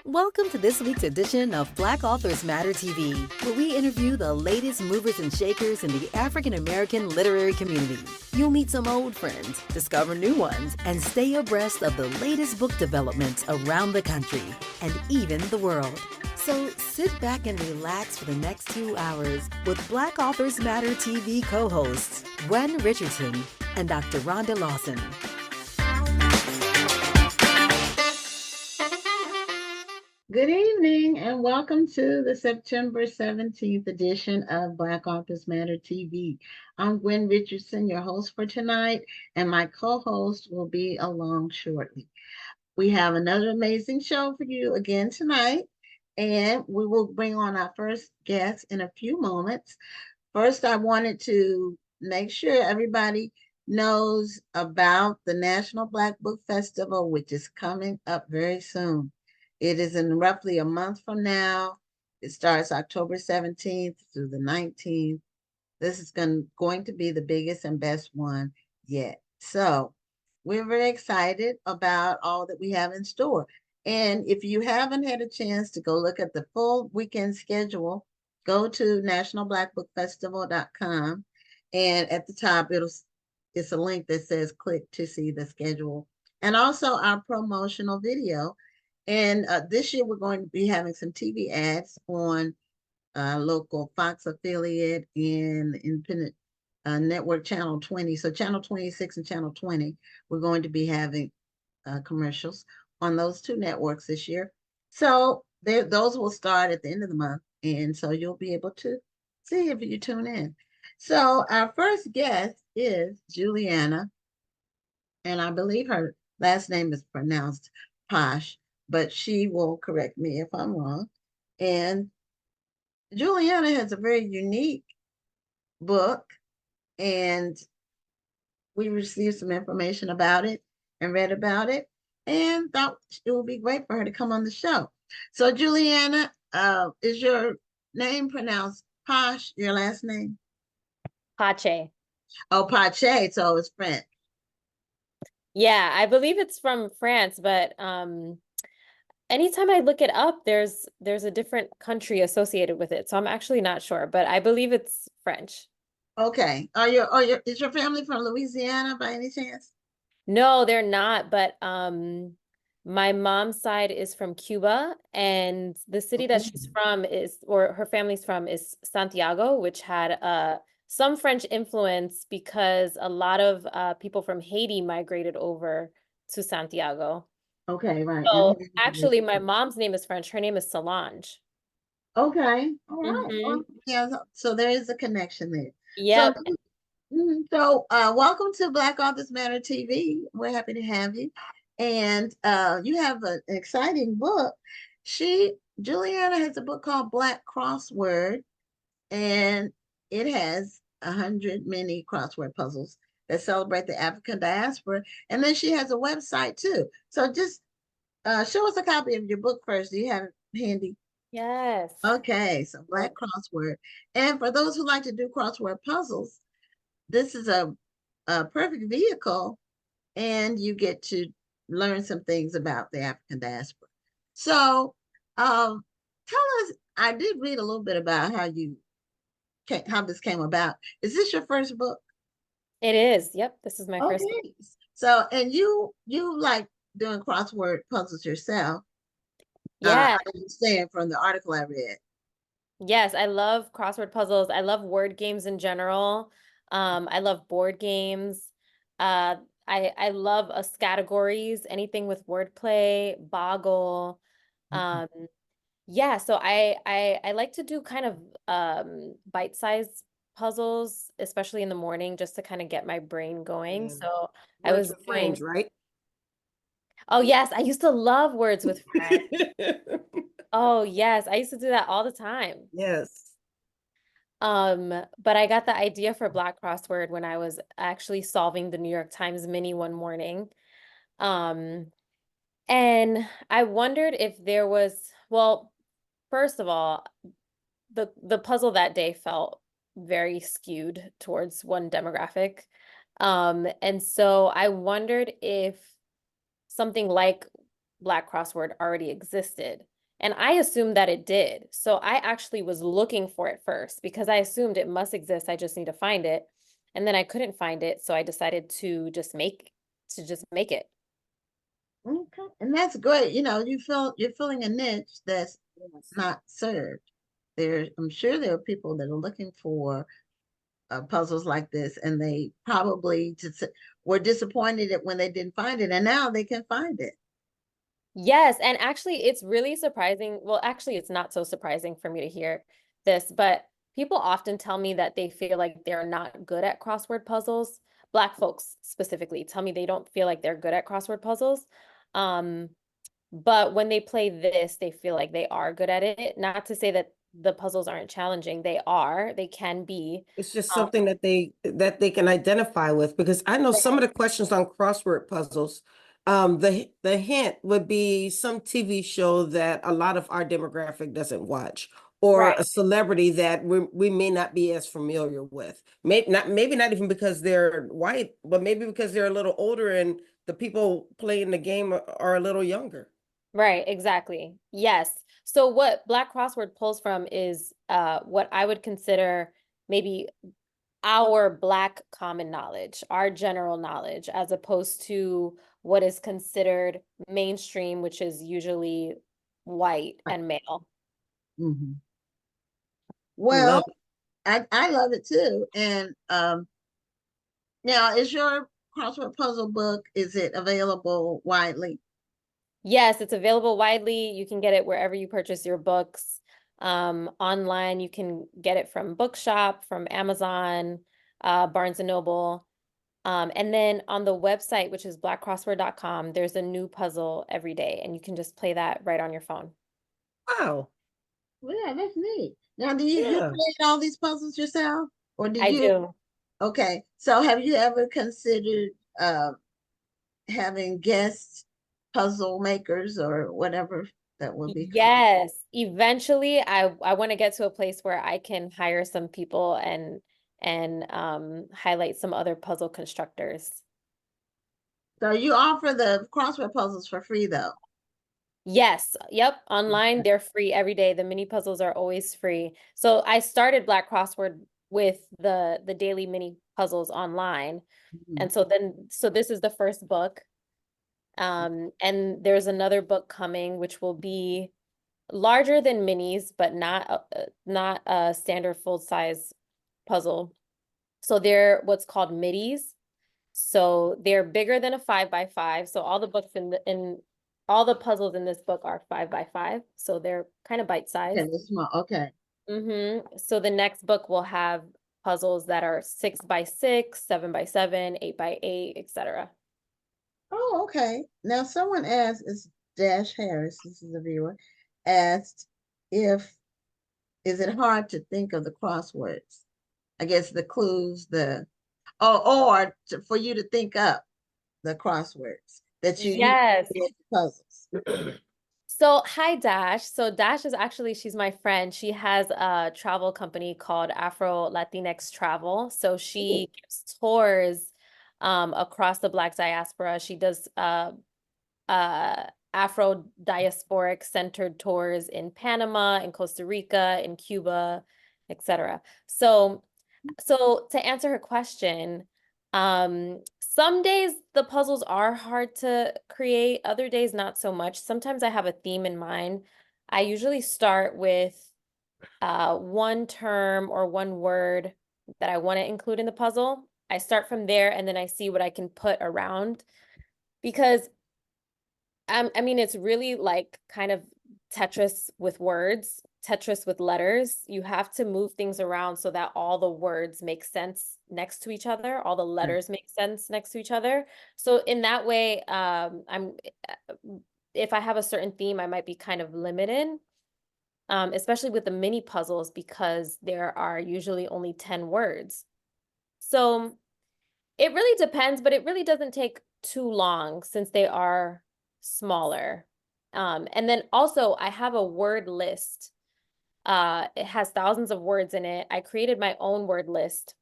Welcome to this week's edition of Black Authors Matter TV, where we interview the latest movers and shakers in the African American literary community. You'll meet some old friends, discover new ones, and stay abreast of the latest book developments around the country and even the world. So sit back and relax for the next 2 hours with Black Authors Matter TV co-hosts Gwen Richardson and Dr. Rhonda Lawson. Good evening and welcome to the September 17th edition of Black Authors Matter TV. I'm Gwen Richardson, your host for tonight, and my co-host will be along shortly. We have another amazing show for you again tonight, and we will bring on our first guest in a few moments. First, I wanted to make sure everybody knows about the National Black Book Festival, which is coming up very soon. It is in roughly a month from now. It starts October 17th through the 19th. This is going to be the biggest and best one yet. So we're very excited about all that we have in store. And if you haven't had a chance to go look at the full weekend schedule, go to nationalblackbookfestival.com. And at the top, it's a link that says click to see the schedule. And also our promotional video. And this year, we're going to be having some TV ads on local Fox affiliate and independent network Channel 20. So Channel 26 and Channel 20, we're going to be having commercials on those two networks this year. So those will start at the end of the month. And so you'll be able to see if you tune in. So our first guest is Juliana. And I believe her last name is pronounced Pache, but she will correct me if I'm wrong. And Juliana has a very unique book, and we received some information about it and read about it, and thought it would be great for her to come on the show. So, Juliana, is your name pronounced Posh, your last name? Pache. Oh, Pache, so it's French. Yeah, I believe it's from France, but anytime I look it up, there's a different country associated with it. So I'm actually not sure, but I believe it's French. Okay. Is your family from Louisiana by any chance? No, they're not, but my mom's side is from Cuba, and the city that she's from or her family's from is Santiago, which had some French influence because a lot of people from Haiti migrated over to Santiago. Okay, right. So actually, my mom's name is French. Her name is Solange. Okay, all right. Well, yeah, so there is a connection there. Yep. So welcome to Black Authors Matter TV. We're happy to have you. And you have an exciting book. Juliana has a book called Black Crossword, and it has 100 mini crossword puzzles that celebrate the African diaspora. And then she has a website too. So just show us a copy of your book first. Do you have it handy? Yes. Okay, so Black Crossword. And for those who like to do crossword puzzles, this is a perfect vehicle, and you get to learn some things about the African diaspora. So tell us, I did read a little bit about how this came about. Is this your first book? It is. Yep, this is my first book. So, and you like doing crossword puzzles yourself. Yeah. I understand from the article I read. Yes, I love crossword puzzles. I love word games in general. I love board games. I love us categories, anything with wordplay, boggle. Yeah, so I like to do kind of bite-sized puzzles, especially in the morning, just to kind of get my brain going. So I was with friends, right? Oh yes, I used to love words with friends. Oh yes, I used to do that all the time. Yes. But I got the idea for Black Crossword when I was actually solving the New York Times mini one morning. And I wondered if there was, well, first of all, the puzzle that day felt very skewed towards one demographic. And so I wondered if something like Black Crossword already existed. And I assumed that it did. So I actually was looking for it first because I assumed it must exist. I just need to find it. And then I couldn't find it, so I decided to just make it. Okay. And that's great. You're filling a niche that's Yes. not served. I'm sure there are people that are looking for puzzles like this, and they probably just were disappointed when they didn't find it, and now they can find it. Yes, and actually it's really surprising. Well, actually it's not so surprising for me to hear this, but people often tell me that they feel like they're not good at crossword puzzles. Black folks specifically tell me they don't feel like they're good at crossword puzzles. Um, but when they play this, they feel like they are good at it. Not to say that the puzzles aren't challenging. They are. They can be. It's just Um, something that they can identify with, because I know some of the questions on crossword puzzles, the hint would be some TV show that a lot of our demographic doesn't watch, or right. a celebrity that we may not be as familiar with. Maybe not even because they're white, but maybe because they're a little older and the people playing the game are a little younger. Right, exactly. Yes. So what Black Crossword pulls from is what I would consider maybe our Black common knowledge, our general knowledge, as opposed to what is considered mainstream, which is usually white and male. Mhm. Love Well, I love it too. And now, is your crossword puzzle book, is it available widely? Yes, it's available widely. You can get it wherever you purchase your books. Online, you can get it from Bookshop, from Amazon, Barnes and Noble. And then on the website, which is blackcrossword.com, there's a new puzzle every day, and you can just play that right on your phone. Wow. Well, yeah, that's neat. Now, do you Yeah. create all these puzzles yourself, or did I you? do. Okay, so have you ever considered having guest puzzle makers or whatever that would be called? Yes, eventually I want to get to a place where I can hire some people and highlight some other puzzle constructors. So you offer the crossword puzzles for free, though. Yes, yep, online they're free every day. The mini puzzles are always free. So I started Black Crossword with the daily mini puzzles online. Mhm. And so this is the first book. And there's another book coming which will be larger than minis, but not a standard full size puzzle. So they're what's called middies. So they're bigger than a 5 by 5. So all the books in all the puzzles in this book are 5 by 5. So they're kind of bite Okay, sized. that's small. Okay. So the next book will have puzzles that are 6 by 6, 7 by 7, 8 by 8, etc. Oh, okay. Now someone asked, it's Dash Harris, this is a viewer, asked if is it hard to think of the crosswords? I guess the clues, for you to think up the crosswords that you use Yes. to create the puzzles. So, hi Dash. So Dash is actually she's my friend. She has a travel company called Afro Latinx Travel. So Ooh. she gives tours across the Black diaspora. She does Afro diasporic centered tours in Panama, in Costa Rica, in Cuba, etc. So to answer her question, some days the puzzles are hard to create, other days not so much. Sometimes I have a theme in mind. I usually start with one term or one word that I want to include in the puzzle. I start from there and then I see what I can put around because I mean, it's really like kind of Tetris with words, Tetris with letters. You have to move things around so that all the words make sense next to each other, all the letters make sense next to each other. So in that way, if I have a certain theme, I might be kind of limited, especially with the mini puzzles because there are usually only 10 words. So it really depends, but it really doesn't take too long since they are smaller. And then also I have a word list. It has thousands of words in it. I created my own word list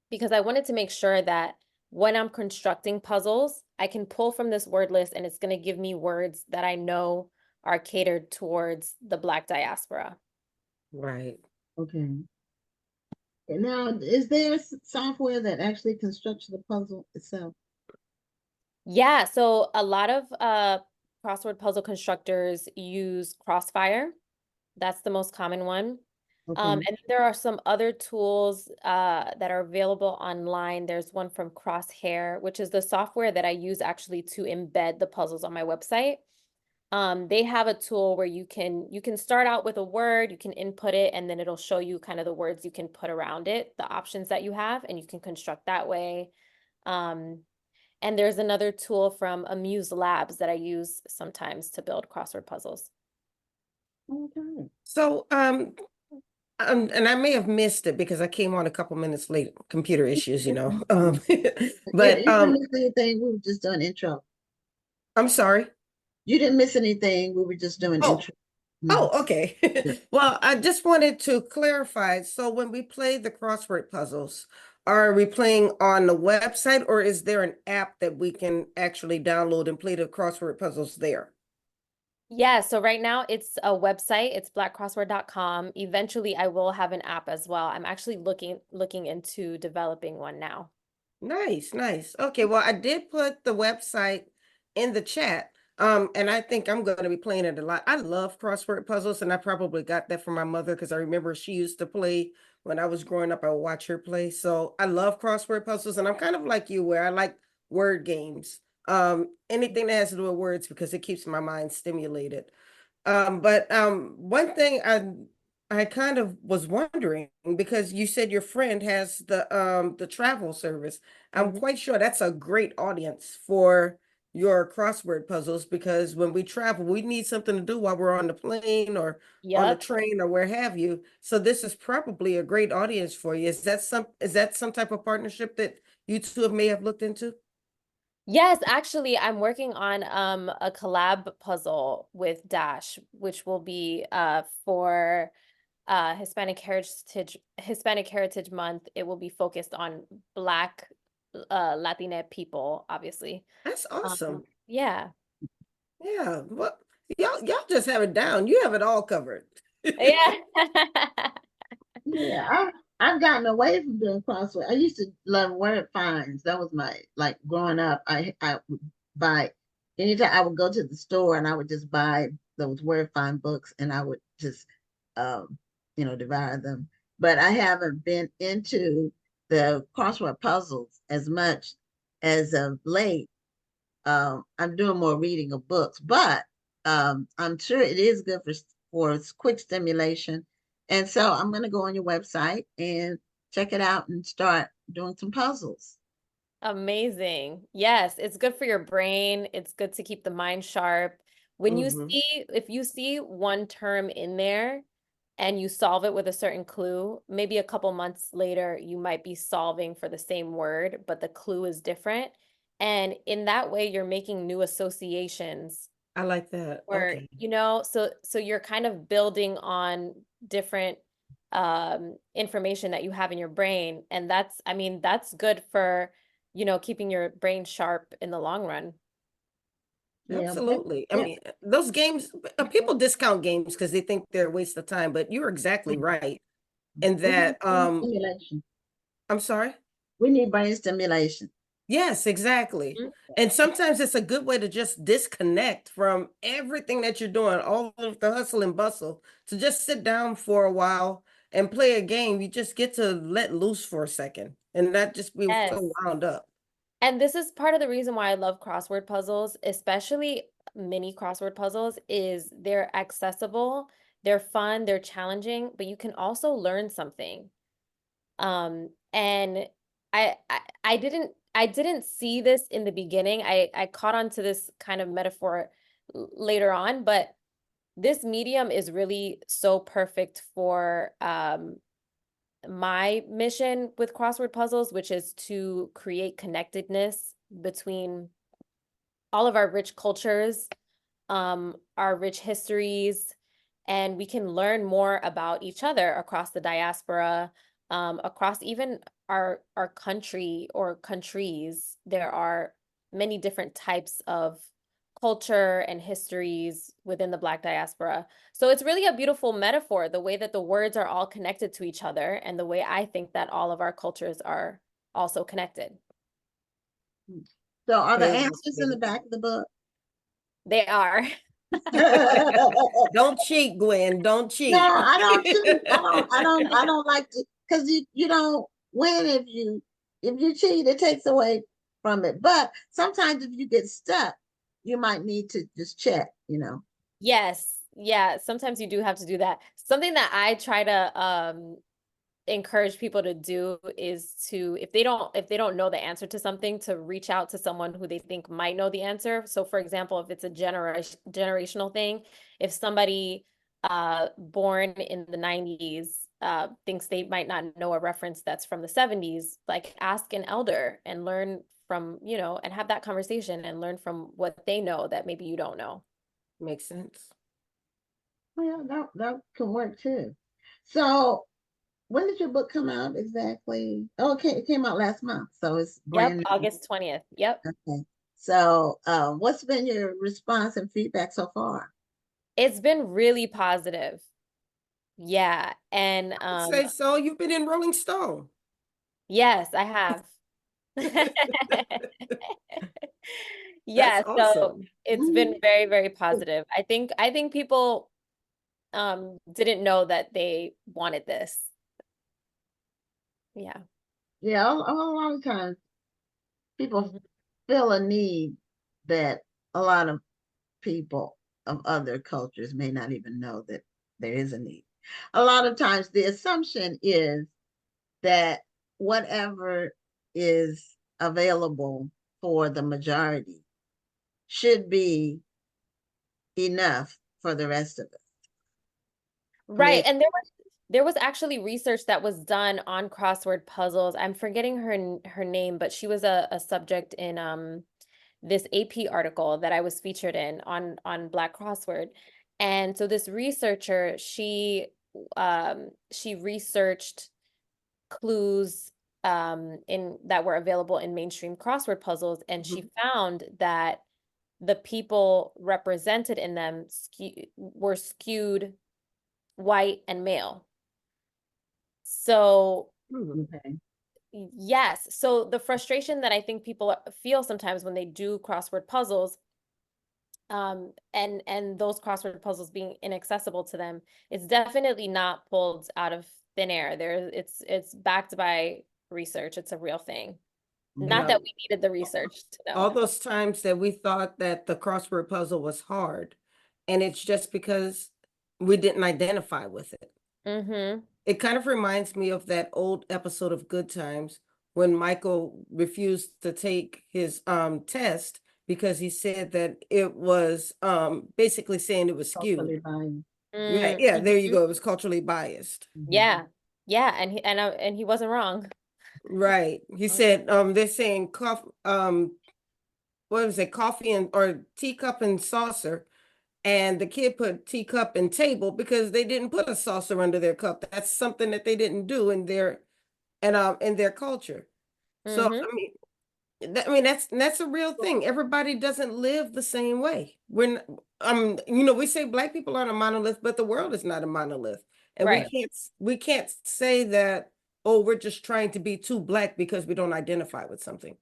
because I wanted to make sure that when I'm constructing puzzles, I can pull from this word list and it's going to give me words that I know are catered towards the Black diaspora. Right. Okay. And now, is there software that actually constructs the puzzle itself? Yeah, so a lot of crossword puzzle constructors use Crossfire. That's the most common one. Okay. And there are some other tools that are available online. There's one from Crosshair, which is the software that I use actually to embed the puzzles on my website. They have a tool where you can start out with a word, you can input it, and then it'll show you kind of the words you can put around it, the options that you have, and you can construct that way. Um, and there's another tool from Amuse Labs that I use sometimes to build crossword puzzles. Okay. So, and I may have missed it because I came on a couple minutes late, computer issues, you know. You But didn't miss anything. We were just doing intro. I'm sorry. You didn't miss anything. We were just doing Oh, intro. oh, okay. Yeah. Well, I just wanted to clarify. So when we play the crossword puzzles, are we playing on the website or is there an app that we can actually download and play the crossword puzzles there? Yeah, so right now it's a website, it's blackcrossword.com. Eventually I will have an app as well. I'm actually looking into developing one now. Nice, nice. Okay, well, I did put the website in the chat. And I think I'm going to be playing it a lot. I love crossword puzzles, and I probably got that from my mother because I remember she used to play when I was growing up. I would watch her play. So I love crossword puzzles, and I'm kind of like you, where I like word games. Anything that has to do with words because it keeps my mind stimulated. But one thing I kind of was wondering because you said your friend has the travel service. I'm Mhm. quite sure that's a great audience for your crossword puzzles because when we travel, we need something to do while we're on the plane or on the Yep. train or where have you. So this is probably a great audience for you. Is that some type of partnership that you two may have looked into? Yes, actually, I'm working on a collab puzzle with Dash, which will be for Hispanic Heritage Month. It will be focused on Black Latina people, obviously. That's awesome. Yeah. Yeah. Well, y'all just have it down. You have it all covered. Yeah. Yeah, I've gotten away from doing crossword. I used to love word finds. That was my like growing up. I would buy anytime I would go to the store and I would just buy those word find books and I would just um devour them. But I haven't been into the crossword puzzles as much as of late. I'm doing more reading of books, but I'm sure it is good for quick stimulation. And so I'm going to go on your website and check it out and start doing some puzzles. Amazing. Yes, it's good for your brain. It's good to keep the mind sharp. When you Hmm. see, if you see one term in there and you solve it with a certain clue, maybe a couple months later, you might be solving for the same word, but the clue is different. And in that way, you're making new associations I like that. or, Okay. so you're kind of building on different information that you have in your brain. And that's, I mean, that's good for keeping your brain sharp in the long run. Yeah, Absolutely. I yeah, mean, those games, people discount games because they think they're a waste of time, but you're exactly right. And we need that, brain stimulation. I'm sorry. We need brain stimulation. Yes, exactly. Mhm. And sometimes it's a good way to just disconnect from everything that you're doing, all of the hustle and bustle, to just sit down for a while and play a game. You just get to let loose for a second and not just be so Yes. wound up. And this is part of the reason why I love crossword puzzles, especially mini crossword puzzles, is they're accessible, they're fun, they're challenging, but you can also learn something. And I didn't see this in the beginning. I caught on to this kind of metaphor later on, but this medium is really so perfect for my mission with crossword puzzles, which is to create connectedness between all of our rich cultures, our rich histories, and we can learn more about each other across the diaspora, across even our country or countries. There are many different types of culture and histories within the Black diaspora. So it's really a beautiful metaphor, the way that the words are all connected to each other, and the way I think that all of our cultures are also connected. So are the Very answers in the interesting. back of the book? They are. Don't cheat, Gwen. Don't No, cheat. I don't cheat. I don't like to, because you don't win if you cheat, it takes away from it. But sometimes if you get stuck, you might need to just check, Yes. Yeah, sometimes you do have to do that. Something that I try to encourage people to do is to, if they don't know the answer to something, to reach out to someone who they think might know the answer. So for example, if it's a generational thing, if somebody born in the 90s thinks they might not know a reference that's from the 70s, like ask an elder and learn from, and have that conversation and learn from what they know that maybe you don't know. Makes sense. Well, that can work too. So when did your book come out exactly? Oh, okay, it came out last month, so it's Yep, brand new. August 20th. Yep. Okay. So what's been your response and feedback so far? It's been really positive. Yeah. And I'd say so. You've been in Rolling Stone. yes, I have. That's Yeah, so awesome. it's been Mhm. very, very positive. I think people didn't know that they wanted this. Yeah. Yeah, a lot of times people Mhm. feel a need that a lot of people of other cultures may not even know that there is a need. A lot of times the assumption is that whatever is available for the majority should be enough for the rest of us. I Right. mean, And there was actually research that was done on crossword puzzles. I'm forgetting her name, but she was a subject in this AP article that I was featured in on Black Crossword. And so this researcher, she researched clues in that were available in mainstream crossword puzzles, and she Mhm. found that the people represented in them were skewed white and male. So Mhm. okay. yes, so the frustration that I think people feel sometimes when they do crossword puzzles, and those crossword puzzles being inaccessible to them, it's definitely not pulled out of thin air. It's backed by research. It's a real thing. Not Yeah. that we needed the research to All know. those times that we thought that the crossword puzzle was hard, and it's just because we didn't identify with it. Mm-hmm. It kind of reminds me of that old episode of Good Times when Michael refused to take his test because he said that it was basically saying it was skewed. Totally fine. Yeah, yeah, there you Mm-hmm. go. It was culturally biased. Yeah. Yeah, and he wasn't wrong. Right. He said they're saying what was it, coffee and or teacup and saucer. And the kid put teacup and table because they didn't put a saucer under their cup. That's something that they didn't do in their culture. So Mm-hmm. that's a real thing. Everybody doesn't live the same way. We say black people aren't a monolith, but the world is not a monolith. And Right. we can't say that, oh, we're just trying to be too black because we don't identify with something.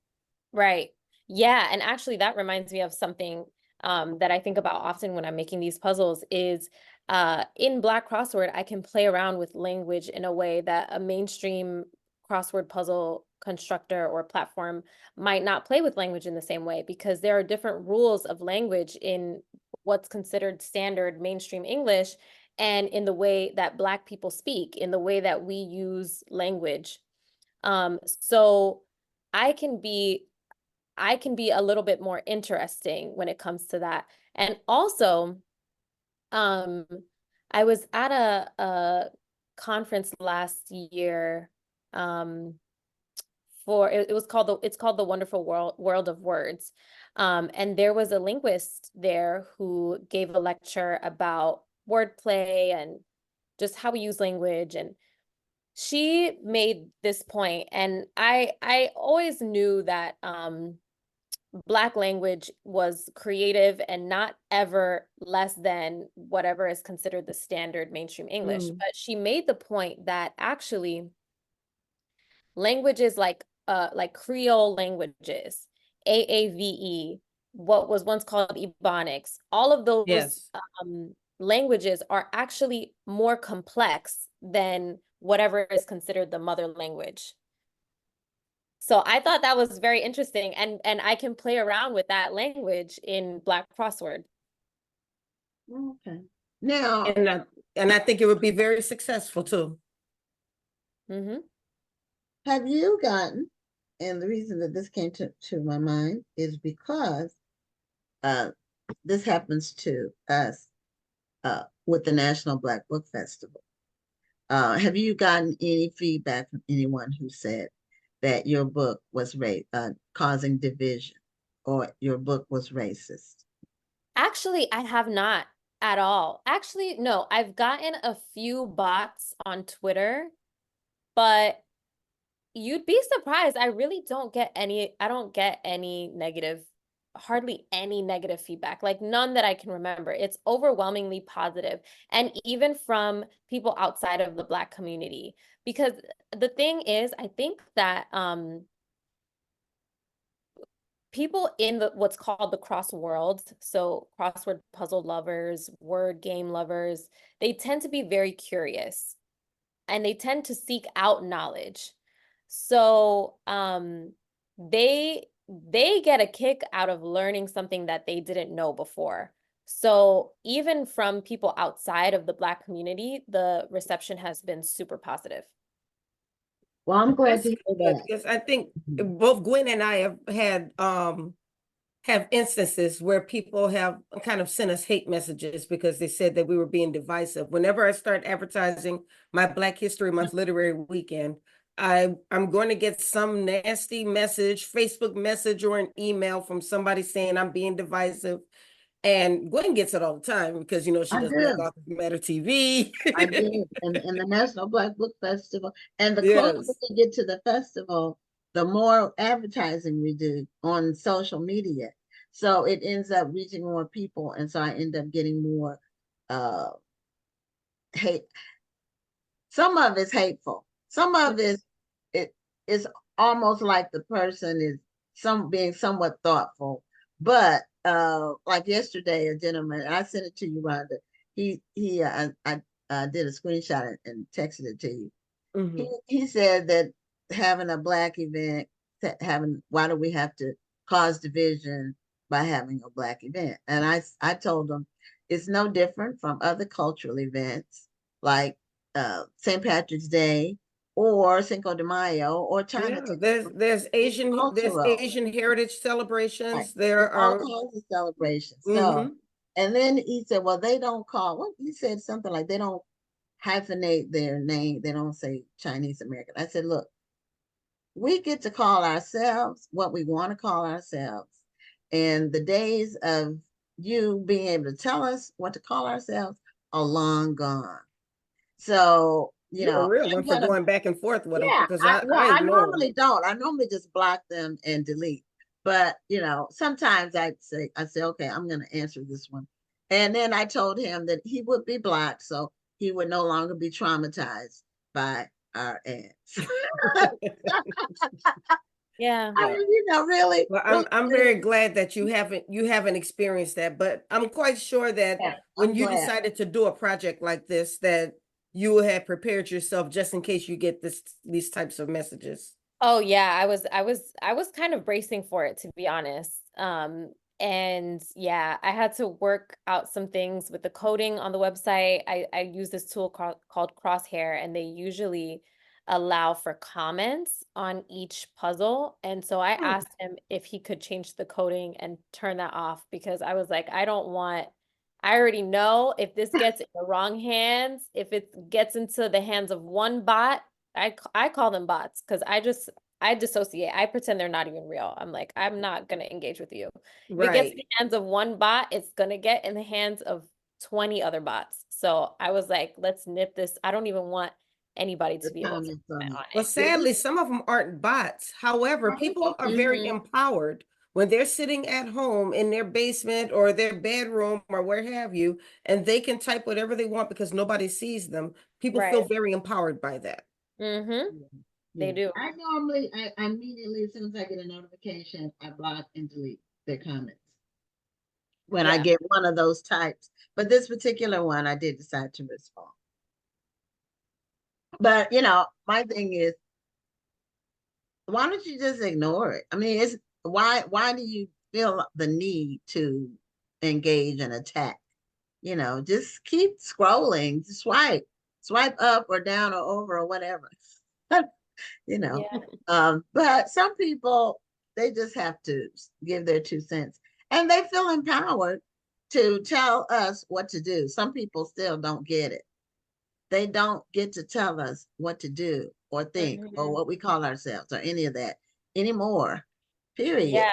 Right. Yeah, and actually that reminds me of something that I think about often when I'm making these puzzles is in Black Crossword, I can play around with language in a way that a mainstream crossword puzzle constructor or platform might not play with language in the same way, because there are different rules of language in what's considered standard mainstream English and in the way that Black people speak, in the way that we use language. So I can be I can be a little bit more interesting when it comes to that. And also, um, I was at a conference last year, um, it's called the Wonderful World of Words. And there was a linguist there who gave a lecture about wordplay and just how we use language. And she made this point, and I always knew that Black language was creative and not ever less than whatever is considered the standard mainstream English. Mm. But she made the point that actually languages like Creole languages, AAVE, what was once called Ebonics, all of those Yes. languages are actually more complex than whatever is considered the mother language. So I thought that was very interesting, and I can play around with that language in Black Crossword. Okay. Now, And I think it would be very successful too. Mm-hmm. have you gotten, and the reason that this came to my mind is because this happens to us with the National Black Book Festival. Have you gotten any feedback from anyone who said that your book was causing division or your book was racist? Actually, I have not at all. Actually, no, I've gotten a few bots on Twitter, but you'd be surprised. I really don't get any, I don't get any negative, hardly any negative feedback, like none that I can remember. It's overwhelmingly positive, and even from people outside of the Black community. Because the thing is, I think that people in the what's called the cross world, so crossword puzzle lovers, word game lovers, they tend to be very curious and they tend to seek out knowledge. So they get a kick out of learning something that they didn't know before. So even from people outside of the Black community, the reception has been super positive. Well, I'm glad That's to hear good that. because I think Mhm. both Gwen and I have had have instances where people have kind of sent us hate messages because they said that we were being divisive. Whenever I start advertising my Black History Month literary weekend, I'm going to get some nasty message, Facebook message or an email from somebody saying I'm being divisive. And Gwen gets it all the time because, you know, she I does Black do. Authors Matter TV. I did. And the National Black Book Festival. And the closer Yes. we get to the festival, the more advertising we do on social media. So it ends up reaching more people. And so I end up getting more uh hate. Some of it's hateful. Some of it is almost like the person is being somewhat thoughtful. But like yesterday, a gentleman, and I sent it to you, Rhonda. I did a screenshot and texted it to you. Mhm. He said that having a Black event, why do we have to cause division by having a Black event? And I told him it's no different from other cultural events like St. Patrick's Day or Cinco de Mayo or Yeah, Chinatown. there's It's There's cultural, Asian heritage right? celebrations. There It's all are kinds of celebrations. So, hmm and then he said, well, they don't call, what he said something like they don't hyphenate their name. They don't say Chinese American. I said, look, we get to call ourselves what we want to call ourselves. And the days of you being able to tell us what to call ourselves are long gone. So, You're a real I'm one for gonna, going back and forth with them yeah, because well, I I ignore them. normally don't. I normally just block them and delete. But sometimes I say, okay, I'm gonna answer this one. And then I told him that he would be blocked, so he would no longer be traumatized by our ads. Yeah. I Yeah. mean, really, Well, really, I'm really, very glad that you haven't experienced that, but I'm quite sure that yeah, when I'm you glad. decided to do a project like this, that you had prepared yourself just in case you get these types of messages. Oh yeah, I was kind of bracing for it, to be honest. And yeah, I had to work out some things with the coding on the website. I use this tool called Crosshair, and they usually allow for comments on each puzzle. And so I Oh, asked him if he could change the coding and turn that off, because I was like, I already know if this gets in the wrong hands, if it gets into the hands of one bot, I call them bots because I dissociate. I pretend they're not even real. I'm like, I'm not gonna engage with you. If it gets in Right. the hands of one bot, it's gonna get in the hands of 20 other bots. So I was like, let's nip this. I don't even want anybody the to be able to comments on comment it. on Well, it. Yeah, sadly, some of them aren't bots. However, people are very Hmm. empowered when they're sitting at home in their basement or their bedroom or where have you, and they can type whatever they want because nobody sees them, people feel Right. very empowered by that. Mm-hmm. They Yeah. do. I immediately, as soon as I get a notification, I block and delete their comments when I Yeah. get one of those types. But this particular one, I did decide to respond. But my thing is, why don't you just ignore it? I mean, it's why do you feel the need to engage and attack? Just keep scrolling, swipe up or down or over or whatever. Yeah. But some people, they just have to give their 2 cents, and they feel empowered to tell us what to do. Some people still don't get it. They don't get to tell us what to do or think or Mm-hmm. what we call ourselves or any of that anymore. Period. Yeah.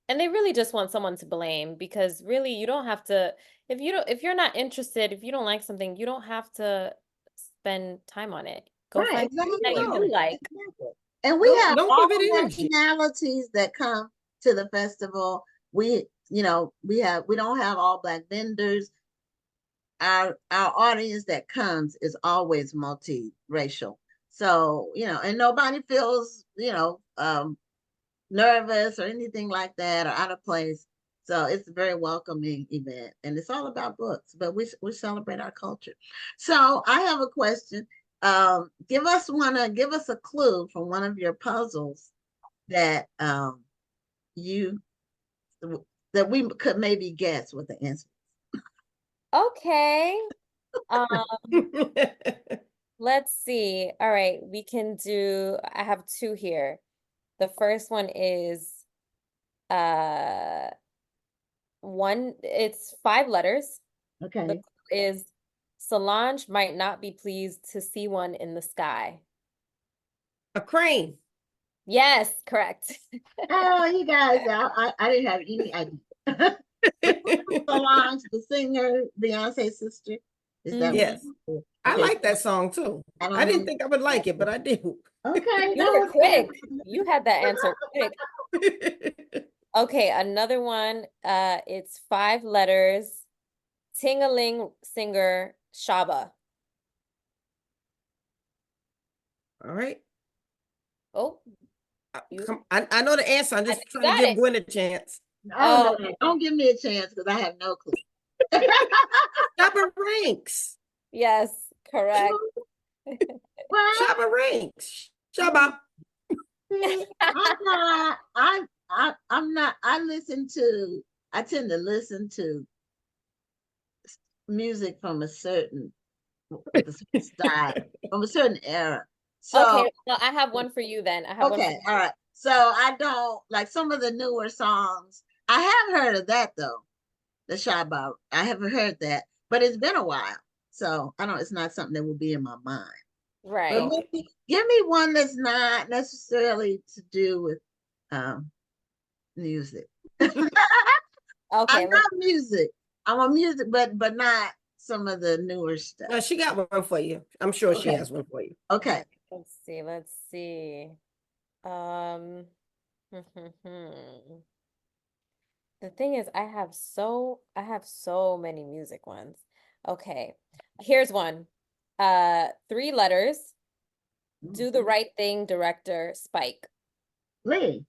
And they really just want someone to blame because really you don't have to if you're not interested, if you don't like something, you don't have to spend time on it. Go Right, find something that you exactly. do like. Exactly. And we Don't have don't all give it energy. nationalities that come to the festival. We don't have all Black vendors. Our audience that comes is always multiracial. So, and nobody feels, nervous or anything like that or out of place. So it's a very welcoming event, and it's all about books, but we celebrate our culture. So I have a question. Give us a clue from one of your puzzles that you that we could maybe guess what the answer. Okay. Um, let's see. All right, we can do I have two here. The first one is uh it's 5 letters. The Okay. clue is Solange might not be pleased to see one in the sky. A crane. Yes, correct. Oh, you guys, I didn't have any idea. Solange, the singer, Beyonce's sister. Is that Mhm. Yes. right? I Okay. like that song too. I don't I know. didn't think I would like it, but I do. Okay, You that were was quick. good. You had that answer quick. Okay, another one. It's 5 letters. Ting-a-ling singer Shaba. All right. Oh, you I know the answer. I'm I just think you trying to got give it. Oh Gwen a chance. no, Oh, no, don't give me a chance because I have no clue. Shabba Ranks. yes, correct. What? Shabba Ranks. Shabba. See, I'm not. I'm not. I tend to listen to music from a certain with a certain style from a certain era. So Okay, well, I have one for you then. I have one for okay, all right. So I don't like some of the newer songs. I have heard of that though, the Shabbat. I haven't heard that, but it's been a while. So I don't. It's not something that will be in my mind. But right. Okay. maybe give me one that's not necessarily to do with um music. I Okay, love music. I'm a music, but not some of the newer stuff. No, she got one for you. I'm sure she Okay. has one for you. Okay. let's see. Let's see. Um, the thing is, I have so many music ones. Okay, here's one. 3 letters. Do the right thing, director Spike. Lee.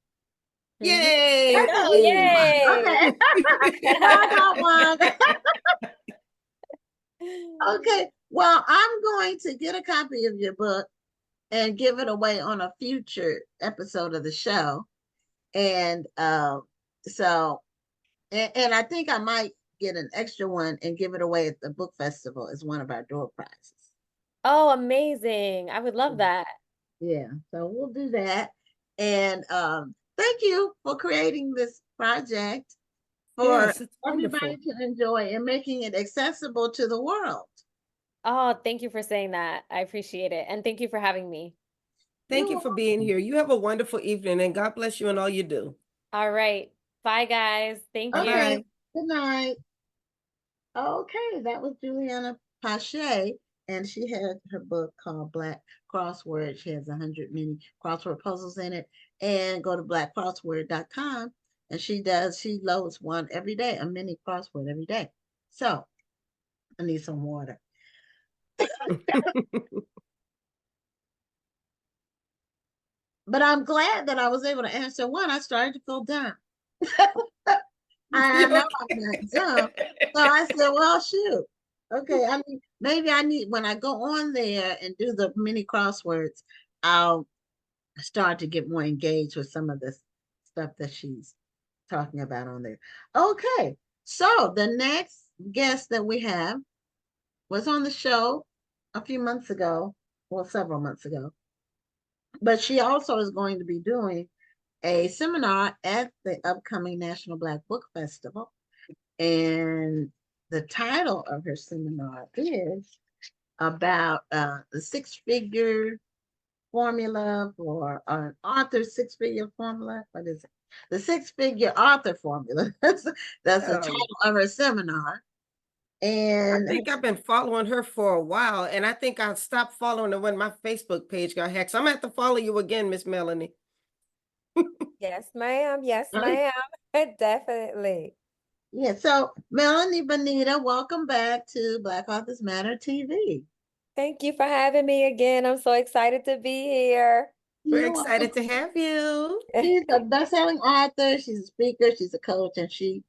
Mm-hmm. Yay! That's an Oh, easy one. yay! Okay. I got one. Okay. Well, I'm going to get a copy of your book and give it away on a future episode of the show. And so and I think I might get an extra one and give it away at the book festival as one of our door prizes. Oh, amazing. I would love that. Yeah, so we'll do that. And thank you for creating this project for Yes, it's everybody wonderful. to enjoy and making it accessible to the world. Oh, thank you for saying that. I appreciate it. And thank you for having me. Thank You're you for being welcome. here. You have a wonderful evening and God bless you and all you do. All right. Bye, guys. Thank you. Okay, Bye-bye. good night. Okay, that was Juliana Pache, and she had her book called Black Crossword. She has 100 mini crossword puzzles in it. And go to blackcrossword.com and she loads one every day, a mini crossword every day. So I need some water. But I'm glad that I was able to answer one. I started to feel dumb. I know I'm not dumb. So I said, well, shoot. Okay, maybe I need, when I go on there and do the mini crosswords, I'll start to get more engaged with some of this stuff that she's talking about on there. Okay, so the next guest that we have was on the show a few months ago, well, several months ago, but she also is going to be doing a seminar at the upcoming National Black Book Festival. And the title of her seminar is about the six-figure formula for an author six-figure formula. What is it? The six-figure author formula. That's the title of her seminar. And I think I've been following her for a while, and I think I stopped following her when my Facebook page got hacked. So I'm gonna have to follow you again, Miss Melanie. Yes, ma'am. Yes, ma'am. Definitely. yeah, so Melanie, Bonita, welcome back to Black Authors Matter TV. Thank you for having me again. I'm so excited to be here. We're You're welcome. excited to have you. She's a best-selling author, she's a speaker, she's a coach, and she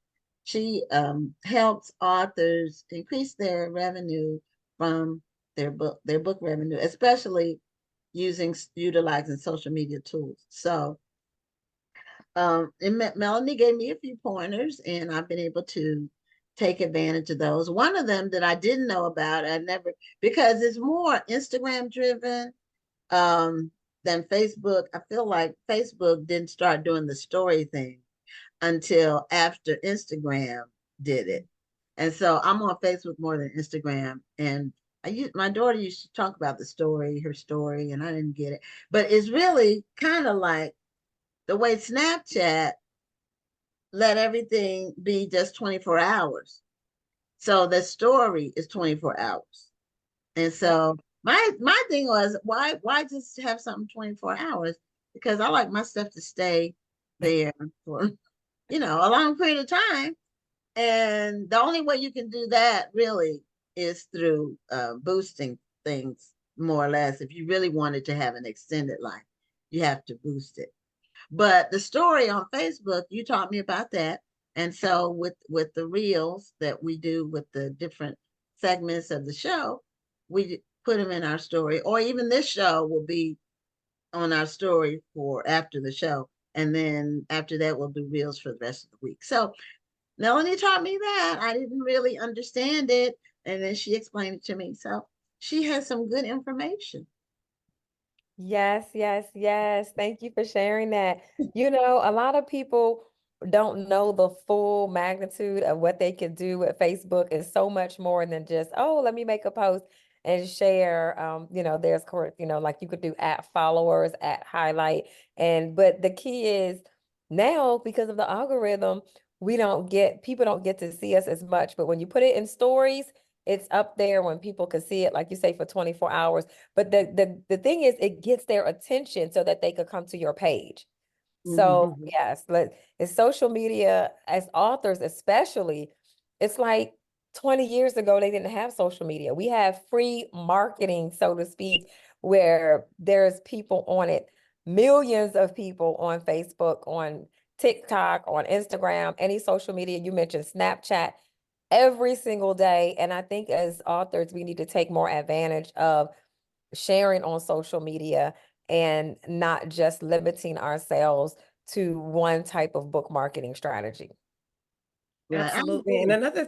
helps authors increase their revenue from their book revenue, especially utilizing social media tools. So Melanie gave me a few pointers, and I've been able to take advantage of those. One of them that I didn't know about, because it's more Instagram driven than Facebook. I feel like Facebook didn't start doing the story thing until after Instagram did it. And so I'm on Facebook more than Instagram. And my daughter used to talk about her story, and I didn't get it. But it's really kind of like the way Snapchat let everything be just 24 hours. So the story is 24 hours. And so my thing was, why just have something 24 hours? Because I like my stuff to stay there for, a long period of time. And the only way you can do that really is through boosting things, more or less. If you really wanted to have an extended life, you have to boost it. But the story on Facebook, you taught me about that. And so with the reels that we do with the different segments of the show, we put them in our story, or even this show will be on our story for after the show. And then after that, we'll do reels for the rest of the week. So Melanie taught me that. I didn't really understand it. And then she explained it to me. So she has some good information. Yes, yes, yes. Thank you for sharing that. A lot of people don't know the full magnitude of what they can do with Facebook. It's so much more than just, oh, let me make a post and share. There's like you could do at followers, at highlight. But the key is now, because of the algorithm, people don't get to see us as much. But when you put it in stories, it's up there when people can see it, like you say, for 24 hours. But the thing is, it gets their attention so that they could come to your page. So yes, it's social media as authors, especially. It's like 20 years ago, they didn't have social media. We have free marketing, so to speak, where there's people on it, millions of people on Facebook, on TikTok, on Instagram, any social media. You mentioned Snapchat every single day. And I think as authors, we need to take more advantage of sharing on social media and not just limiting ourselves to one type of book marketing strategy. Absolutely. And another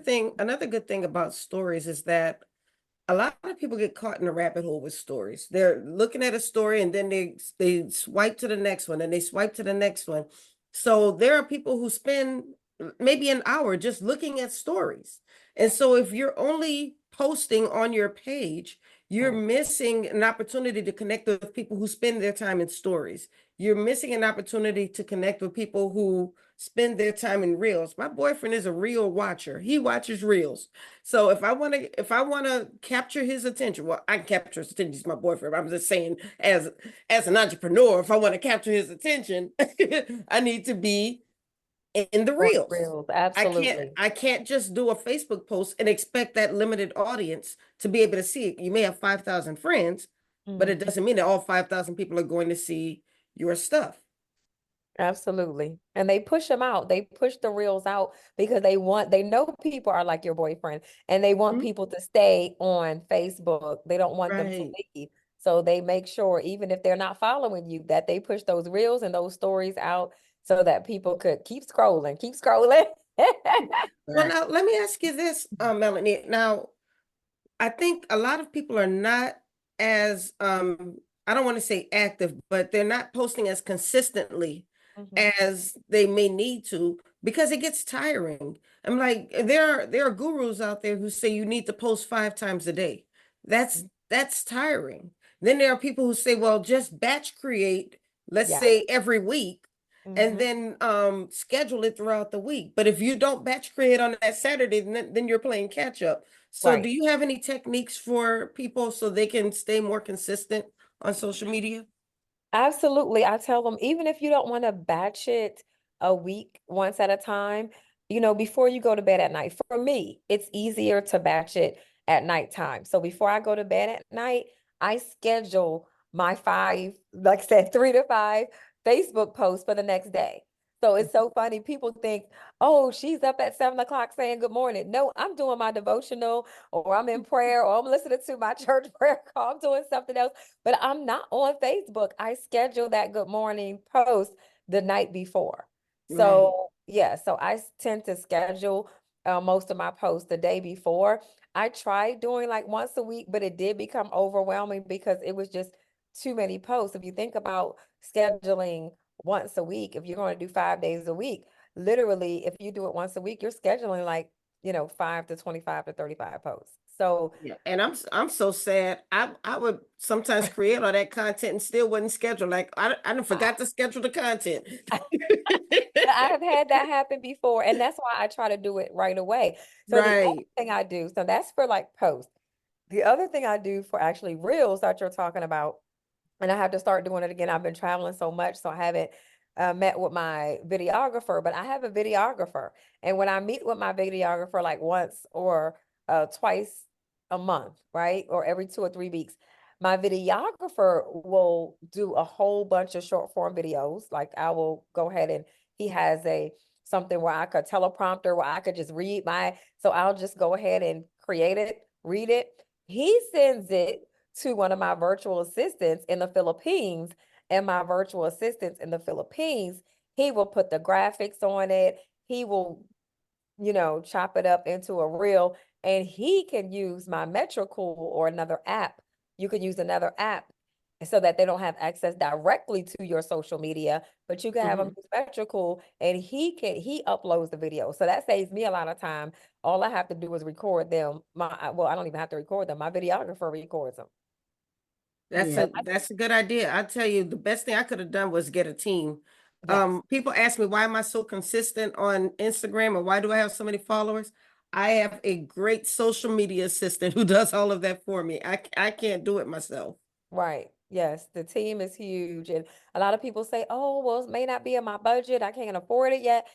good thing about stories is that a lot of people get caught in a rabbit hole with stories. They're looking at a story and then they swipe to the next one and they swipe to the next one. So there are people who spend maybe an hour just looking at stories. And so if you're only posting on your page, you're missing an opportunity to connect with people who spend their time in stories. You're missing an opportunity to connect with people who spend their time in reels. My boyfriend is a reel watcher. He watches reels. So if I want to capture his attention, well, I can capture his attention. He's my boyfriend. I'm just saying, as an entrepreneur, if I want to capture his attention, I need to be in the On reels. Reels, absolutely. I can't just do a Facebook post and expect that limited audience to be able to see it. You may have 5,000 friends, but it Mhm. doesn't mean that all 5,000 people are going to see your stuff. Absolutely. And they push them out. They push the reels out because they know people are like your boyfriend and they want Mhm. people to stay on Facebook. They don't want them to Right. leave. So they make sure, even if they're not following you, that they push those reels and those stories out so that people could keep scrolling, keep scrolling. Well, Right. now let me ask you this, Melanie. Now, I think a lot of people are not as I don't want to say active, but they're not posting as consistently Mhm. as they may need to because it gets tiring. I'm like, there are gurus out there who say you need to post 5 times a day. That's tiring. Then there are people who say, well, just batch create, let's Yeah. say every week, and Mhm. then schedule it throughout the week. But if you don't batch create on that Saturday, then you're playing catch up. So Right. do you have any techniques for people so they can stay more consistent on social media? Absolutely. I tell them, even if you don't want to batch it a week, once at a time, before you go to bed at night, for me, it's easier to batch it at nighttime. So before I go to bed at night, I schedule my five, like I said, 3 to 5 Facebook posts for the next day. So it's so funny. People think, oh, she's up at 7 o'clock saying good morning. No, I'm doing my devotional or I'm in prayer or I'm listening to my church prayer call. I'm doing something else, but I'm not on Facebook. I schedule that good morning post the night before. Right. So, yeah, so I tend to schedule most of my posts the day before. I tried doing like once a week, but it did become overwhelming because it was just too many posts. If you think about scheduling once a week, if you're going to do 5 days a week, literally, if you do it once a week, you're scheduling like, 5 to 25 to 35 posts. So, Yeah, and I'm so sad. I would sometimes create all that content and still wouldn't schedule. Like I done forgot to schedule the content. I have had that happen before, and that's why I try to do it right away. So the other Right. thing I do, so that's for like posts. The other thing I do for actually reels that you're talking about, and I have to start doing it again. I've been traveling so much, so I haven't met with my videographer, but I have a videographer. And when I meet with my videographer like once or twice a month, right? Or every 2 or 3 weeks, my videographer will do a whole bunch of short form videos. Like I will go ahead and he has a something where I could teleprompter where I could just read so I'll just go ahead and create it, read it. He sends it to one of my virtual assistants in the Philippines, and my virtual assistants in the Philippines, he will put the graphics on it. He will, chop it up into a reel, and he can use my Metricool or another app. You could use another app so that they don't have access directly to your social media, but you can have them Mhm. use Metricool and he uploads the video. So that saves me a lot of time. All I have to do is record them. Well, I don't even have to record them. My videographer records them. That's Yeah. So a good idea. I tell you, the best thing I could have done was get a team. yes, People ask me why am I so consistent on Instagram and why do I have so many followers? I have a great social media assistant who does all of that for me. I can't do it myself. right. Yes, the team is huge. And a lot of people say, oh, well, it may not be in my budget. I can't afford it yet.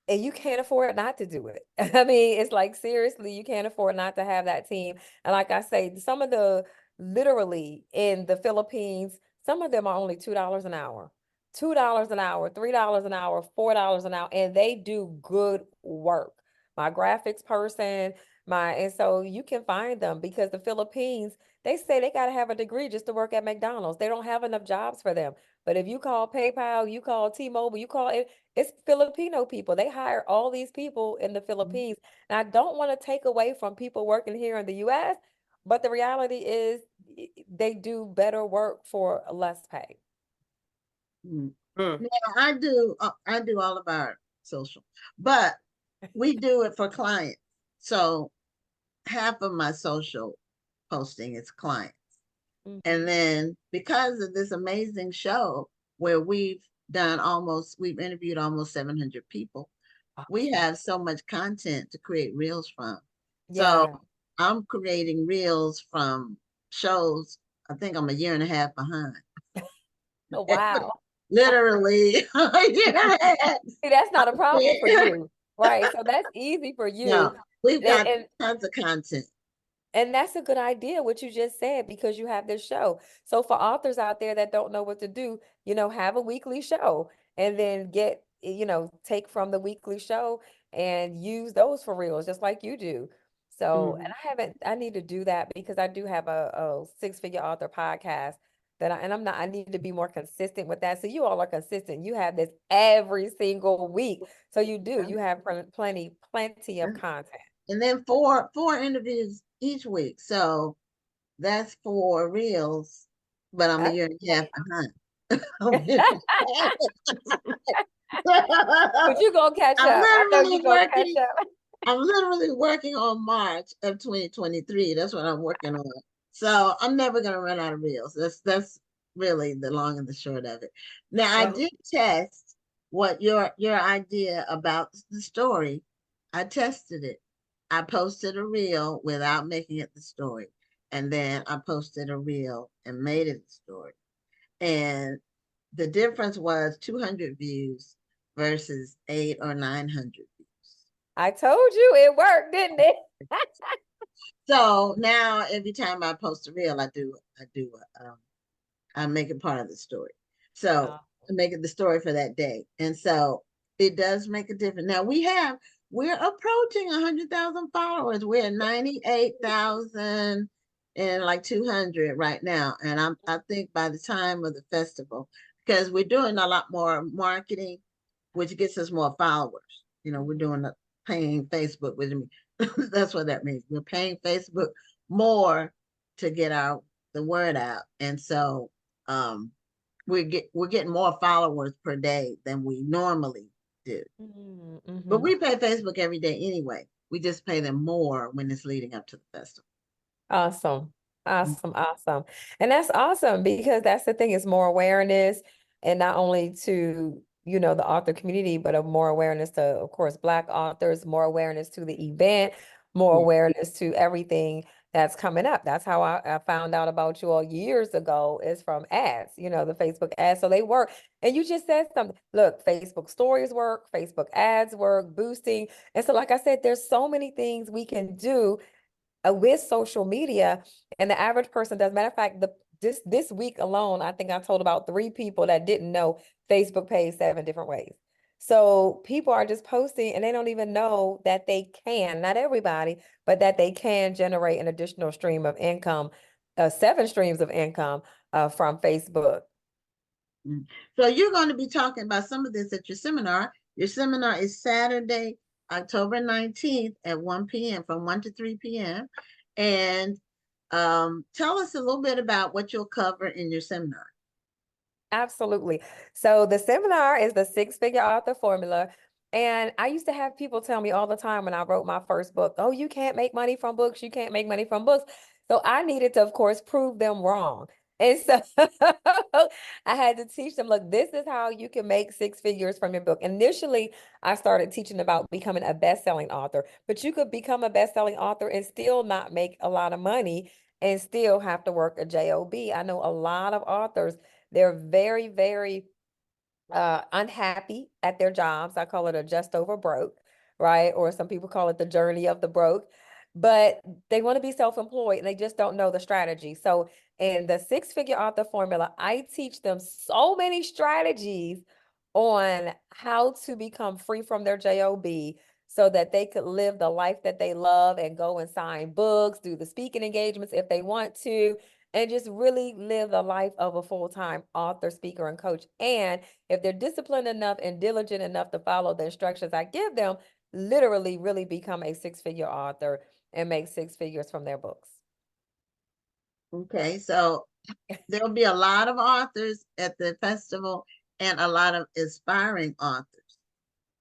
And you can't afford not to do it. I mean, it's like seriously, you can't afford not to have that team. And like I say, some of the literally in the Philippines, some of them are only $2 an hour. $2 an hour, $3 an hour, $4 an hour, and they do good work. My graphics person, and so you can find them because the Philippines, they say they got to have a degree just to work at McDonald's. They don't have enough jobs for them. But if you call PayPal, you call T-Mobile, you call it's Filipino people. They hire all these people in the Philippines. And I don't want to take away from people working here in the US, but the reality is they do better work for less pay. Mm. Hmm. Now I do all of our social, but we do it for clients. So half of my social posting is clients. And Mhm. then because of this amazing show where we've interviewed almost 700 people, we Awesome. have so much content to create reels from. So Yeah. I'm creating reels from shows. I think I'm a year and a half behind. Oh, wow. literally. See, that's not a problem for you, right? So that's easy for you. No, we've And, got and tons of content. and that's a good idea, what you just said, because you have this show. So for authors out there that don't know what to do, have a weekly show and then take from the weekly show and use those for reels, just like you do. So, Mhm. and I need to do that because I do have a six-figure author podcast I need to be more consistent with that. So you all are consistent. You have this every single week. So you have plenty of content. And then four interviews each week. So that's 4 reels, but I'm a year and a half behind. But you're gonna catch I'm up. I know you're literally gonna catch working. up. I'm literally working on March of 2023. That's what I'm working on. So I'm never gonna run out of reels. That's really the long and the short of it. Now I Oh, did test what your idea about the story. I tested it. I posted a reel without making it the story. And then I posted a reel and made it the story. And the difference was 200 views versus 8 or 900 views. I told you it worked, didn't it? So now every time I post a reel, I make it part of the story. So Oh, I make it the story for that day. And so it does make a difference. Now we're approaching 100,000 followers. We're at 98,000 and like 200 right now. And I think by the time of the festival, because we're doing a lot more marketing, which gets us more followers. We're doing a paying Facebook with me. That's what that means. We're paying Facebook more to get the word out. And so we're getting more followers per day than we normally do. But mm-hmm. we pay Facebook every day anyway. We just pay them more when it's leading up to the festival. Awesome. Awesome. Awesome. And that's awesome because that's the thing is more awareness and not only to, the author community, but of more awareness to, of course, Black authors, more awareness to the event, more Yeah. awareness to everything that's coming up. That's how I found out about you all years ago is from ads, the Facebook ads. So they work. And you just said something. Look, Facebook stories work, Facebook ads work, boosting. And so, like I said, there's so many things we can do with social media, and the average person does. Matter of fact, this week alone, I think I told about 3 people that didn't know Facebook pays 7 different ways. So people are just posting and they don't even know that they can, not everybody, but that they can generate an additional stream of income, 7 streams of income from Facebook. So you're going to be talking about some of this at your seminar. Your seminar is Saturday, October 19th at 1 p.m. from 1 to 3 p.m. And tell us a little bit about what you'll cover in your seminar. Absolutely. So the seminar is the six-figure author formula. And I used to have people tell me all the time when I wrote my first book, oh, you can't make money from books. You can't make money from books. So I needed to, of course, prove them wrong. And so I had to teach them, look, this is how you can make 6 figures from your book. Initially, I started teaching about becoming a best-selling author, but you could become a best-selling author and still not make a lot of money and still have to work a job. I know a lot of authors, they're very, very unhappy at their jobs. I call it a just over broke, right? Or some people call it the journey of the broke. But they want to be self-employed and they just don't know the strategy. So in the six-figure author formula, I teach them so many strategies on how to become free from their job so that they could live the life that they love and go and sign books, do the speaking engagements if they want to, and just really live the life of a full-time author, speaker, and coach. And if they're disciplined enough and diligent enough to follow the instructions I give them, literally really become a 6-figure author and make 6 figures from their books. Okay, so there'll be a lot of authors at the festival and a lot of aspiring authors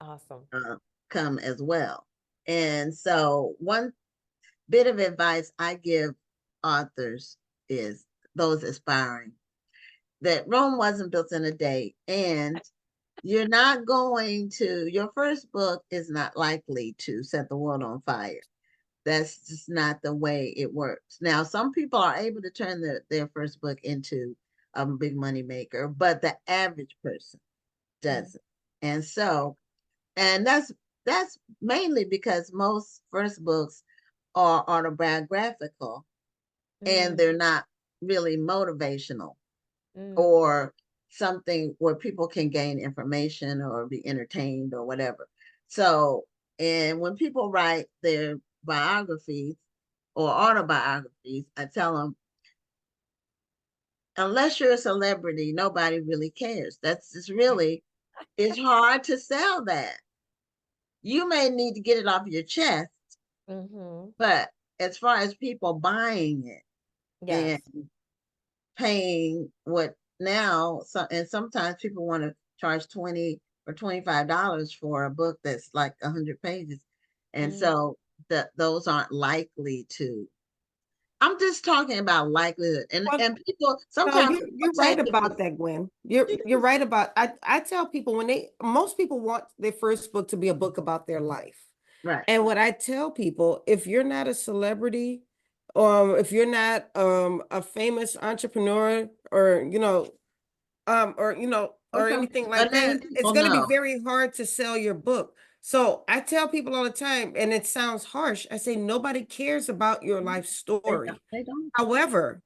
Awesome. come as well. And so one bit of advice I give authors is those aspiring that Rome wasn't built in a day, and you're not going to, your first book is not likely to set the world on fire. That's just not the way it works. Now, some people are able to turn their first book into a big money maker, but the average person doesn't. And so, and that's mainly because most first books are autobiographical and they're not really motivational or something where people can gain information or be entertained or whatever. So, and when people write their biographies or autobiographies, I tell them, unless you're a celebrity, nobody really cares. That's just really, it's hard to sell that. You may need to get it off your chest, but as far as people buying it Yes. and paying what now, so, and sometimes people want to charge 20 or $25 for a book that's like 100 pages. And so those aren't likely to. I'm just talking about likelihood. Well, And people no, sometimes you're people right take it about that, Gwen. You're right about I tell people when most people want their first book to be a book about their life. right. And what I tell people, if you're not a celebrity, if you're not a famous entrepreneur or Or or some anything a like name that, it's people going to be know. very hard to sell your book. So I tell people all the time, and it sounds harsh, I say nobody cares about your life story. They don't. However,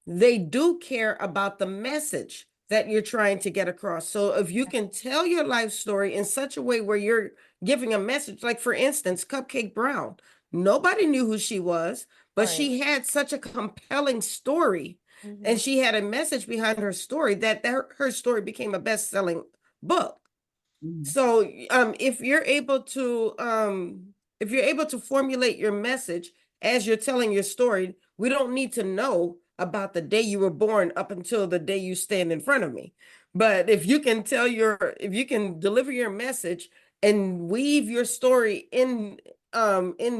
they do care about the message that you're trying to get across. So if you can tell your life story in such a way where you're giving a message, like for instance, Cupcake Brown, nobody knew who she was, but she had such a compelling story and she had a message behind her story that her story became a best-selling book. So if you're able to formulate your message as you're telling your story, we don't need to know about the day you were born up until the day you stand in front of me. But if you can if you can deliver your message and weave your story in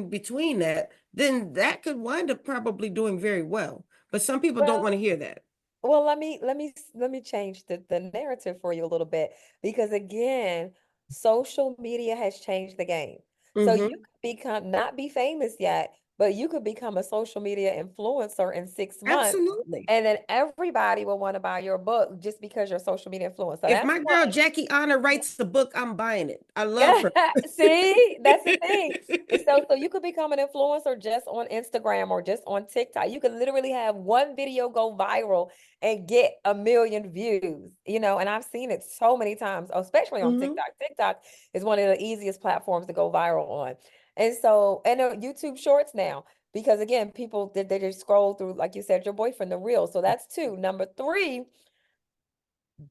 between that, then that could wind up probably doing very well. But some people don't want to hear that. Well, let me change the narrative for you a little bit because again, social media has changed the game. So you Mm-hmm. could become not be famous yet, but you could become a social media influencer in 6 months, Absolutely. and then everybody will want to buy your book just because you're a social media influencer. So If that's my one. girl Jackie Honor writes the book, I'm buying it. I love Yeah, her. see, that's the thing. And so you could become an influencer just on Instagram or just on TikTok. You could literally have one video go viral and get 1 million views, and I've seen it so many times, especially on Mhm. TikTok. TikTok is one of the easiest platforms to go viral on. And so, and YouTube Shorts now, because again, people they just scroll through, like you said, your boyfriend, the reel. So that's two. Number three,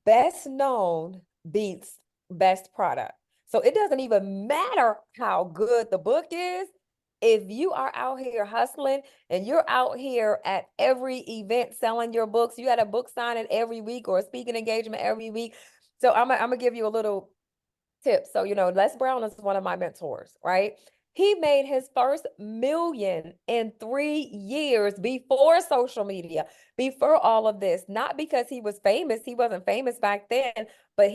best known beats best product. So it doesn't even matter how good the book is. If you are out here hustling and you're out here at every event selling your books, you had a book signing every week or a speaking engagement every week. So I'm gonna give you a little tip. So, Les Brown is one of my mentors, right? He made his first million in 3 years before social media, before all of this. Not because he was famous. He wasn't famous back then, but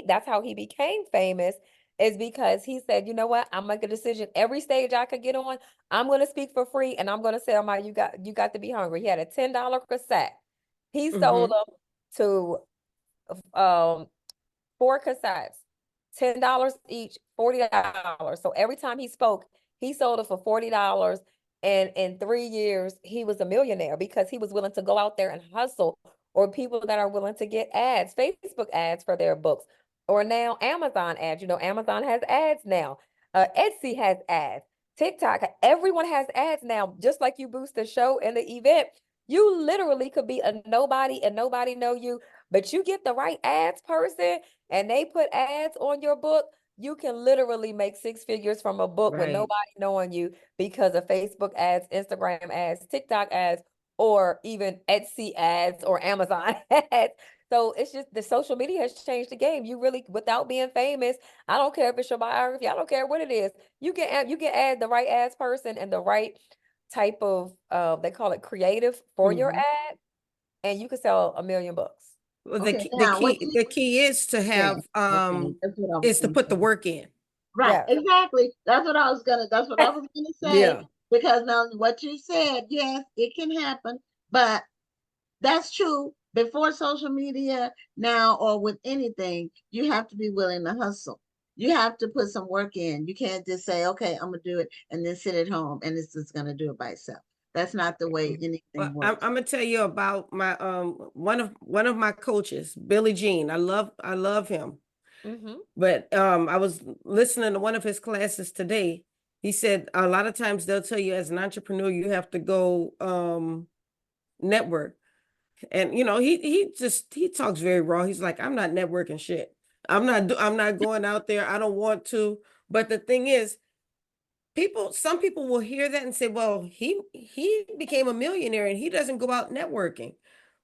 that's how he became famous, is because he said, you know what? I'm make a decision every stage I could get on. I'm going to speak for free and I'm going to sell you got to be hungry. He had a $10 cassette. He sold Mhm. them to um 4 cassettes, $10 each, $40. So every time he spoke, he sold it for $40. And in 3 years, he was a millionaire because he was willing to go out there and hustle, or people that are willing to get ads, Facebook ads for their books, or now Amazon ads. Amazon has ads now. Etsy has ads. TikTok, everyone has ads now. Just like you boost the show and the event, you literally could be a nobody and nobody know you, but you get the right ads person and they put ads on your book, you can literally make 6 figures from a book with Right. nobody knowing you because of Facebook ads, Instagram ads, TikTok ads, or even Etsy ads or Amazon ads. So it's just the social media has changed the game. You really, without being famous, I don't care if it's your biography, I don't care what it is. You can add the right ads person and the right type of they call it creative for your Mhm. ad, and you can sell 1 million books. Well, Okay, now what you the key is to yeah, have okay, that's what I was is to gonna put the say. work in. Right, Yes. exactly. That's what I was gonna say. Yeah. Because now what you said, yes, it can happen, but that's true before social media now or with anything, you have to be willing to hustle. You have to put some work in. You can't just say, okay, I'm gonna do it and then sit at home and it's just gonna do it by itself. That's not the way anything Well, I'm works. gonna tell you about my one of my coaches, Billy Jean. I love him. Mm-hmm. But I was listening to one of his classes today. He said a lot of times they'll tell you as an entrepreneur you have to go network. And he talks very raw. He's like, I'm not networking shit. I'm not going out there. I don't want to. But the thing is, some people will hear that and say, well, he became a millionaire and he doesn't go out networking.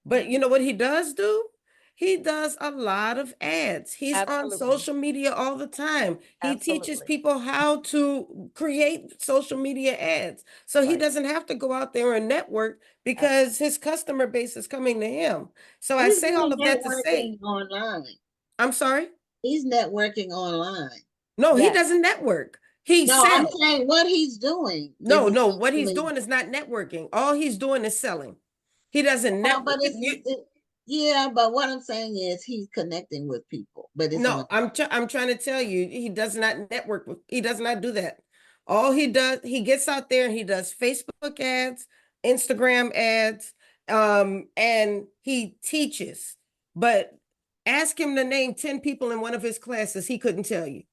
But you know what he does do? He does a lot of ads. He's on Absolutely. social media all the time. He teaches Absolutely. people how to create social media ads. So he Right. doesn't have to go out there and network Ab- because his customer base is coming to him. So I He's say all doing of that to say, networking online. I'm sorry. He's networking online. No, he Yes. doesn't network. He No, I'm sells. saying what he's doing is No, no, what he's essentially, doing is not networking. All he's doing is selling. He doesn't well, network. but yeah, but what I'm saying is he's connecting with people, but it's on. No, I'm trying to tell you, he does not network he does not do that. All he does, he gets out there and he does Facebook ads, Instagram ads, and he teaches. But ask him to name 10 people in one of his classes, he couldn't tell you.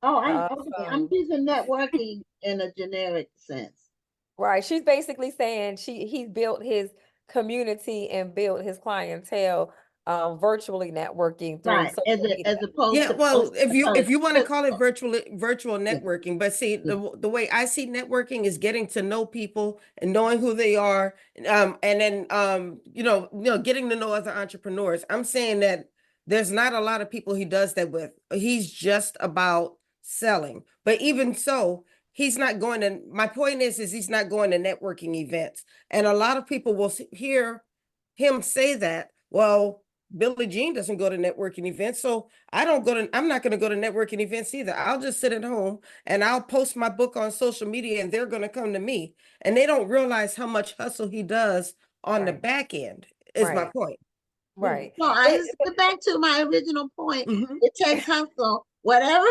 Oh, I'm okay. I'm Awesome. using networking in a generic sense. Right. She's basically saying he built his community and built his clientele virtually networking through Right. social As media. opposed Yeah, to well, if you want to call it physical. virtual Yeah, networking, but see yeah. the way I see networking is getting to know people and knowing who they are, and then getting to know other entrepreneurs. I'm saying that there's not a lot of people he does that with. He's just about selling. But even so, he's not going to. My point is he's not going to networking events, and a lot of people will hear him say that. Well, Billie Jean doesn't go to networking events, so I'm not going to go to networking events either. I'll just sit at home and I'll post my book on social media and they're going to come to me. And they don't realize how much hustle he does on the Right. back end, is my Right. point. Yeah. Right. No, I It, just get back to my original point. Mhm. It takes hustle. Whatever,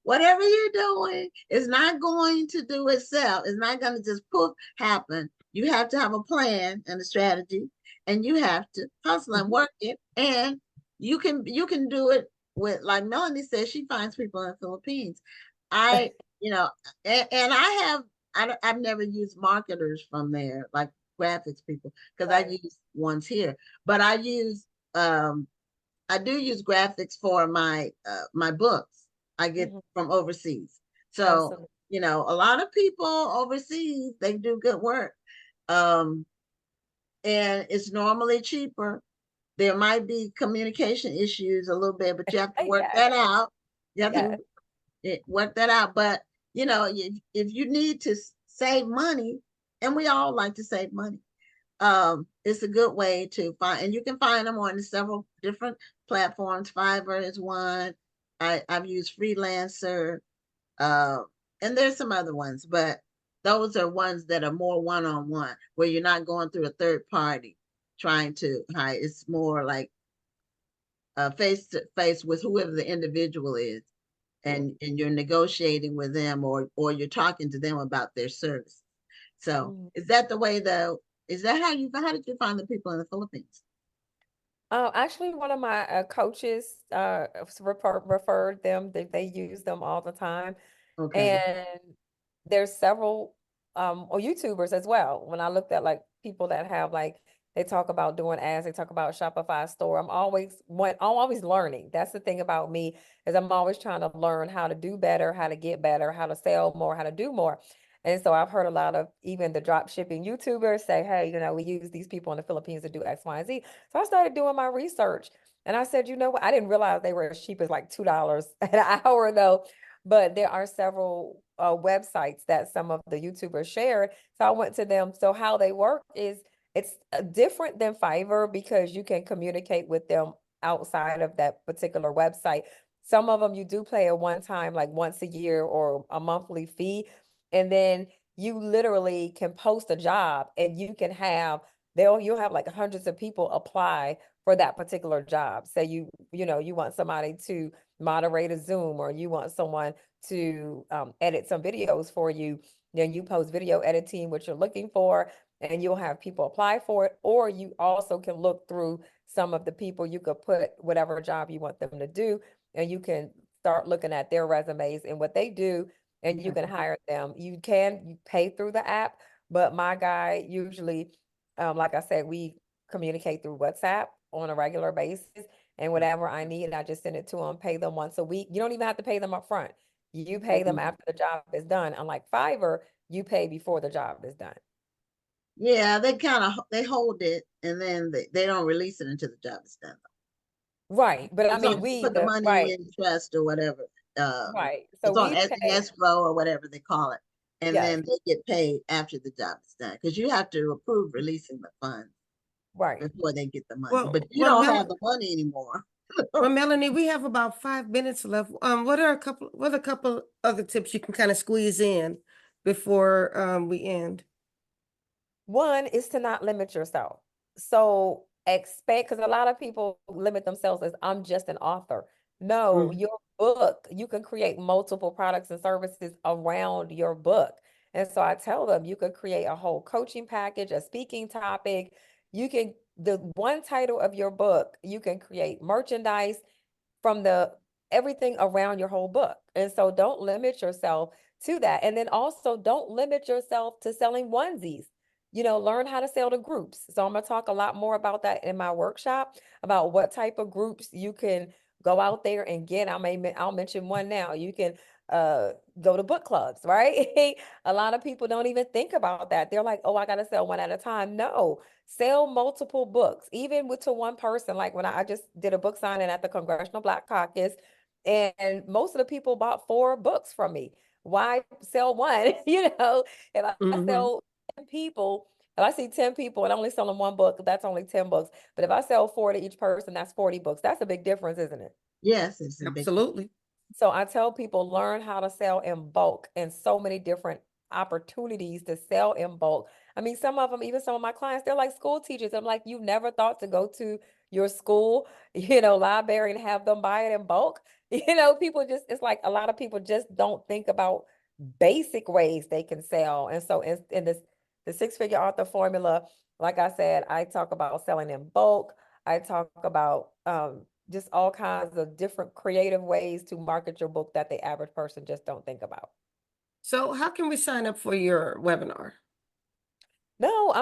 whatever you're doing is not going to do itself. It's not going to just poof happen. You have to have a plan and a strategy, and you have to hustle and work it. And you can do it with, like Melanie says, she finds people in the Philippines. I, you know, and I've never used marketers from there, like graphics people, because I right. use ones here, but um I do use graphics for my books I get Mhm. from overseas. So, Absolutely. a lot of people overseas, they do good work. Um and it's normally cheaper. There might be communication issues a little bit, but you have to work Yes. that out. You have to Yes. work that out. But if you need to save money, and we all like to save money, it's a good way to find, and you can find them on several different platforms. Fiverr is one. I've used Freelancer, uh, and there's some other ones, but those are ones that are more one-on-one, where you're not going through a third party trying to hire. It's more like face to face with whoever the individual is, and you're negotiating with them, or you're talking to them about their service. So Mhm. is that the way though? Is that how did you find the people in the Philippines? Actually, one of my coaches referred them. They use them all the time. Okay. And there's several or YouTubers as well. When I looked at like people that have like they talk about doing ads, they talk about Shopify store. I'm always learning. That's the thing about me is I'm always trying to learn how to do better, how to get better, how to sell more, how to do more. And so I've heard a lot of even the drop shipping YouTubers say, hey, we use these people in the Philippines to do X, Y, and Z. So I started doing my research and I said, you know what? I didn't realize they were as cheap as like $2 an hour though. But there are several websites that some of the YouTubers shared. So I went to them. So how they work is it's different than Fiverr because you can communicate with them outside of that particular website. Some of them you do pay a one time, like once a year or a monthly fee. And then you literally can post a job and you can have you'll have like hundreds of people apply for that particular job. Say you want somebody to moderate a Zoom, or you want someone to edit some videos for you. Then you post video editing, what you're looking for, and you'll have people apply for it. Or you also can look through some of the people, you could put whatever job you want them to do, and you can start looking at their resumes and what they do, and you can hire them. You pay through the app, but my guy usually, like I said, we communicate through WhatsApp on a regular basis, and whatever I need, I just send it to them, pay them once a week. You don't even have to pay them up front. You pay them after the job is done. Unlike Fiverr, you pay before the job is done. Yeah, they hold it, and then they don't release it until the job is done. Right. But I It's on, mean, you put the money in trust or whatever. Right. So It's on we pay, escrow or whatever they call it. And yes, then they get paid after the job is done, because you have to approve releasing the funds right. before they get the money. But you Well, don't have the money anymore. well, Melanie, we have about 5 minutes left. What are a couple other tips you can kind of squeeze in before we end? One is to not limit yourself. So expect, because a lot of people limit themselves as I'm just an author. No, Mhm. your book, you can create multiple products and services around your book. And so I tell them you could create a whole coaching package, a speaking topic. The one title of your book, you can create merchandise from the everything around your whole book. And so don't limit yourself to that. And then also don't limit yourself to selling onesies. Learn how to sell to groups. So I'm going to talk a lot more about that in my workshop, about what type of groups you can go out there and get. I'll mention one now. You can go to book clubs, right? A lot of people don't even think about that. They're like, oh, I got to sell one at a time. No, sell multiple books, even to one person. Like when I just did a book signing at the Congressional Black Caucus, and most of the people bought 4 books from me. Why sell one? If I Mhm. sell 10 people, if I see 10 people and only selling one book, that's only 10 books. But if I sell 4 to each person, that's 40 books. That's a big difference, isn't it? Yes, it's a big. Absolutely. So I tell people learn how to sell in bulk, and so many different opportunities to sell in bulk. I mean, some of them, even some of my clients, they're like school teachers. I'm like, you never thought to go to your school, library and have them buy it in bulk. People just, it's like a lot of people just don't think about basic ways they can sell. And so in the six-figure author formula, like I said, I talk about selling in bulk. I talk about just all kinds of different creative ways to market your book that the average person just don't think about. So how can we sign up for your webinar? No,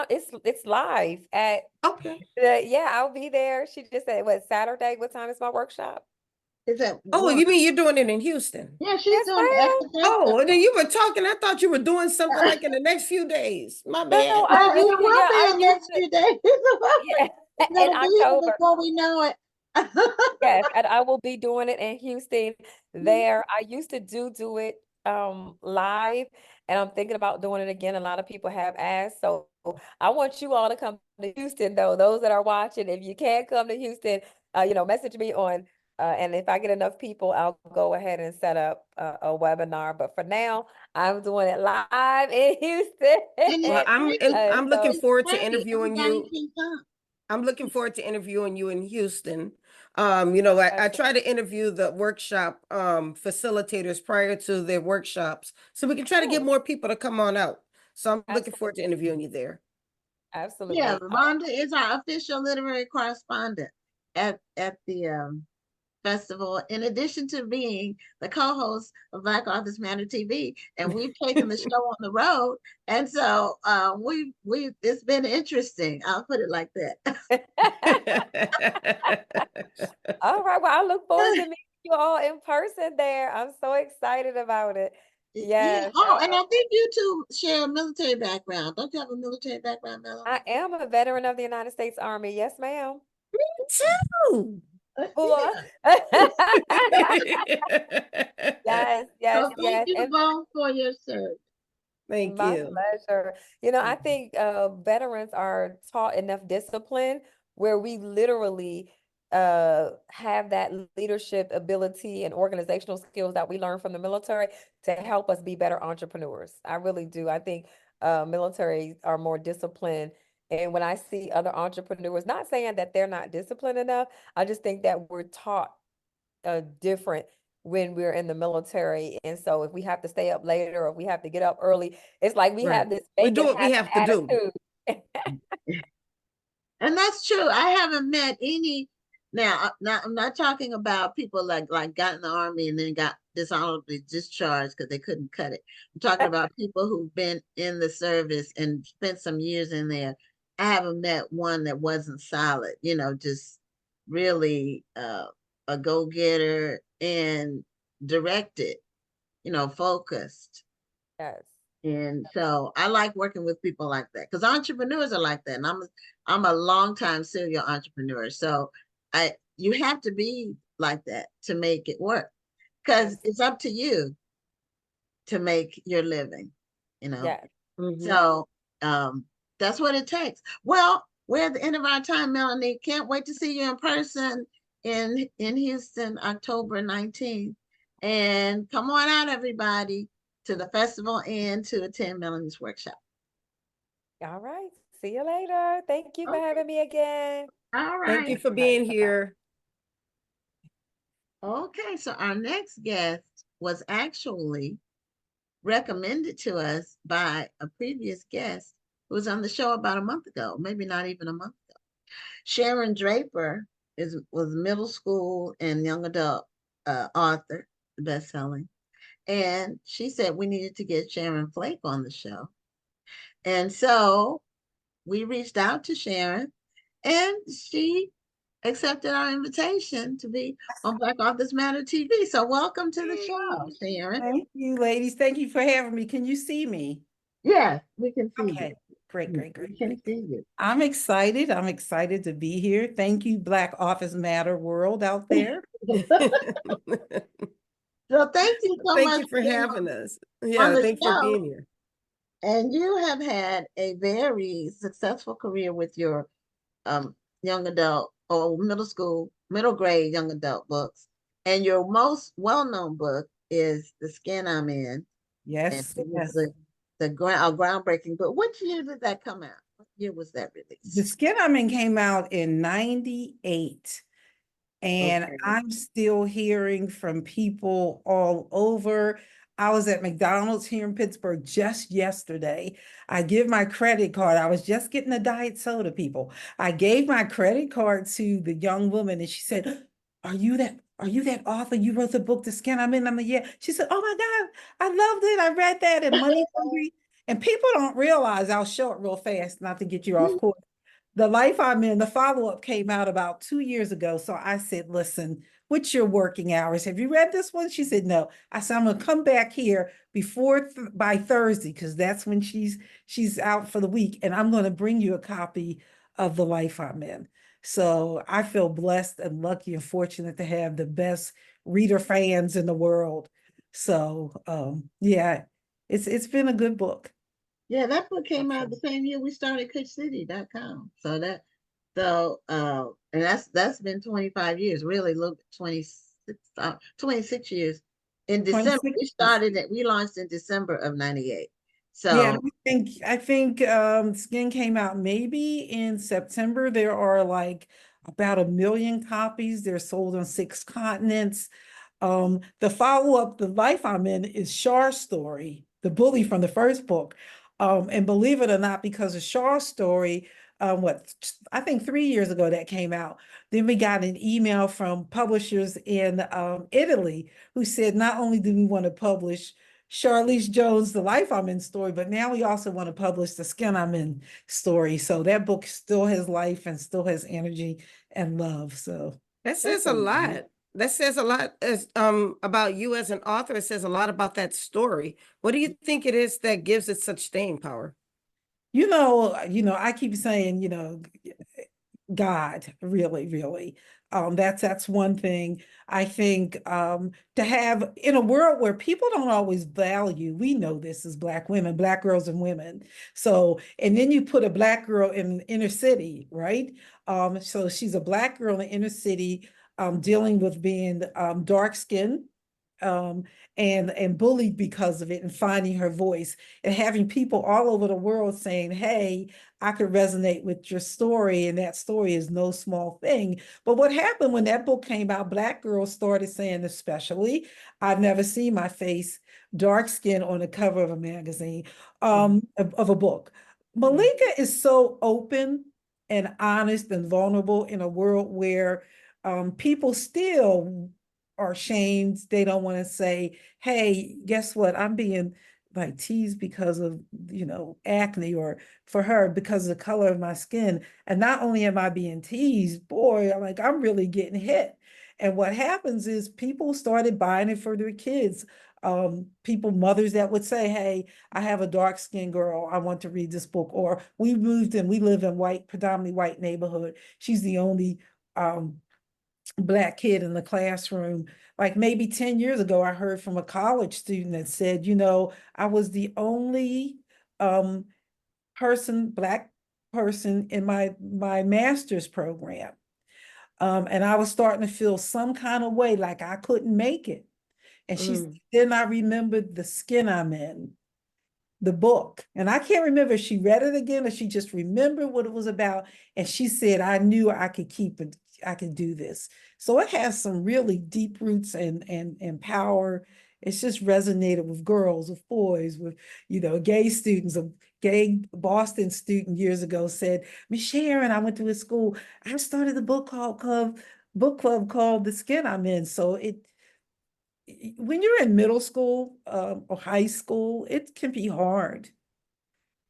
it's live at Okay. yeah, I'll be there. She just said, what, Saturday? What time is my workshop? Is that Oh, one? you mean you're doing it in Houston? Yeah, she's Yes, doing it. ma'am. Oh, and then you were talking. I thought you were doing something like in the next few days. My No, bad. I Well, used it to, will yeah, I be in the used next to, few days. It will be. yeah, It's in gonna be here October. before we know it. Yes, and I will be doing it in Houston there. I used to do it live, and I'm thinking about doing it again. A lot of people have asked. So I want you all to come to Houston though. Those that are watching, if you can't come to Houston, message me on and if I get enough people, I'll go ahead and set up a webinar. But for now, I'm doing it live in And Well, Houston. I'm looking So forward to free. interviewing Everybody you. can come. I'm looking forward to interviewing you in Houston. I that's try to interview the workshop facilitators prior to their workshops so we can try to get cool. more people to come on out. So I'm looking forward to Absolutely. interviewing you there. Yeah, Absolutely. Rhonda is our official literary correspondent at the festival, in addition to being the co-host of Black Authors Matter TV, and we've taken the show on the road. And so we it's been interesting. I'll put it like that. All right. Well, I look forward to meeting you all in person there. I'm so excited about it. Yeah. Yes. Oh, and I think you two share a military background. Don't you have a military background, Melanie? I am a veteran of the United States Army. Yes, ma'am. Too. Well, Yeah. yes, yes, So thank yes. you And both for your service. Thank my you. pleasure. I think veterans are taught enough discipline where we literally have that leadership ability and organizational skills that we learn from the military to help us be better entrepreneurs. I really do. I think military are more disciplined And when I see other entrepreneurs, not saying that they're not disciplined enough, I just think that we're taught different when we're in the military. And so if we have to stay up later or if we have to get up early, it's like we Right. have this We make do it what we happen have to do. attitude. And that's true. I haven't met any. Now, I'm not talking about people like got in the army and then got dishonorably discharged because they couldn't cut it. I'm talking about people who've been in the service and spent some years in there. I haven't met one that wasn't solid, just really a go-getter and directed, focused. Yes. And so I like working with people like that because entrepreneurs are like that. And I'm a long time serial entrepreneur. So you have to be like that to make it work because Yes. it's up to you to make your living, you know. Yes. So that's what it takes. Well, we're at the end of our time, Melanie. Can't wait to see you in person in Houston, October 19th. And come on out, everybody, to the festival and to attend Melanie's workshop. All right. See you later. Thank you for Okay. having me again. All Thank you right. for being here. Okay, so our next guest was actually recommended to us by a previous guest who was on the show about a month ago, maybe not even a month ago. Sharon Draper was middle school and young adult author, best-selling. And she said we needed to get Sharon Flake on the show. And so we reached out to Sharon and she accepted our invitation to be on Black Authors Matter TV. So welcome to the show, Sharon. Thank you, ladies. Thank you for having me. Can you see me? Yes, we can see Okay, great, you. great, We great, can great. see you. I'm excited. I'm excited to be here. Thank you, Black Office Matter world out there. So thank you so Thank much you for being having us. on Yeah, the thanks for show. being here. And you have had a very successful career with your young adult or middle grade young adult books. And your most well-known book is The Skin I'm In. And Yes, it was yes. the groundbreaking book. What year did that come out? What year was that The released? Skin I'm In came out in 98. And Okay. I'm still hearing from people all over. I was at McDonald's here in Pittsburgh just yesterday. I give my credit card. I was just getting a diet soda, people. I gave my credit card to the young woman and she said, are you that author? You wrote the book, The Skin I'm In? I'm like, yeah. She said, oh my God, I loved it. I read that and Money Hungry. And people don't realize, I'll show it real fast, not to get you off course. The Life I'm In, the follow-up came out about 2 years ago. So I said, listen, what's your working hours? Have you read this one? She said, no. I said, I'm gonna come back here by Thursday, because that's when she's out for the week. And I'm gonna bring you a copy of The Life I'm In. So I feel blessed and lucky and fortunate to have the best reader fans in the world. So yeah, it's been a good book. Yeah, that book came out the same year we started KitchCity.com. And that's been 25 years, really look 26 years. In December, 26 we started it, we launched in December of 98. Yeah, So I think Skin came out maybe in September. There are like about 1 million copies. They're sold on 6 continents. The follow-up, The Life I'm In, is Char's story, the bully from the first book. And believe it or not, because of Char's story, I think 3 years ago that came out. Then we got an email from publishers in Italy who said, not only do we want to publish Charlize Jones, The Life I'm In story, but now we also want to publish The Skin I'm In story. So that book still has life and still has energy and love. So That says a lot. That says a lot as about you as an author. It says a lot about that story. What do you think it is that gives it such staying power? I keep saying, God, really, really. That's one thing. I think to have in a world where people don't always value, we know this as Black women, Black girls and women. So, and then you put a Black girl in the inner city, right? So she's a Black girl in the inner city, dealing with being dark skinned, and bullied because of it, and finding her voice and having people all over the world saying, hey, I could resonate with your story, and that story is no small thing. But what happened when that book came out, Black girls started saying, especially, I've never seen my face, dark skin on the cover of a magazine, of a book. Malika is so open and honest and vulnerable in a world where people still are ashamed. They don't want to say, hey, guess what? I'm being like teased because of, acne, or for her because of the color of my skin. And not only am I being teased, boy, I'm really getting hit. And what happens is people started buying it for their kids. Mothers that would say, hey, I have a dark skinned girl, I want to read this book. Or we live in predominantly white neighborhood. She's the only Black kid in the classroom. Like maybe 10 years ago, I heard from a college student that said, I was the only Black person in my master's program. And I was starting to feel some kind of way, like I couldn't make it. And she said, then I remembered The Skin I'm In, the book. And I can't remember if she read it again or she just remembered what it was about. And she said, I knew I could keep it, I could do this. So it has some really deep roots and power. It's just resonated with girls, with boys, with, gay students. A gay Boston student years ago said, Miss Sharon, I went to a school, I started a book club called The Skin I'm In. So when you're in middle school or high school, it can be hard.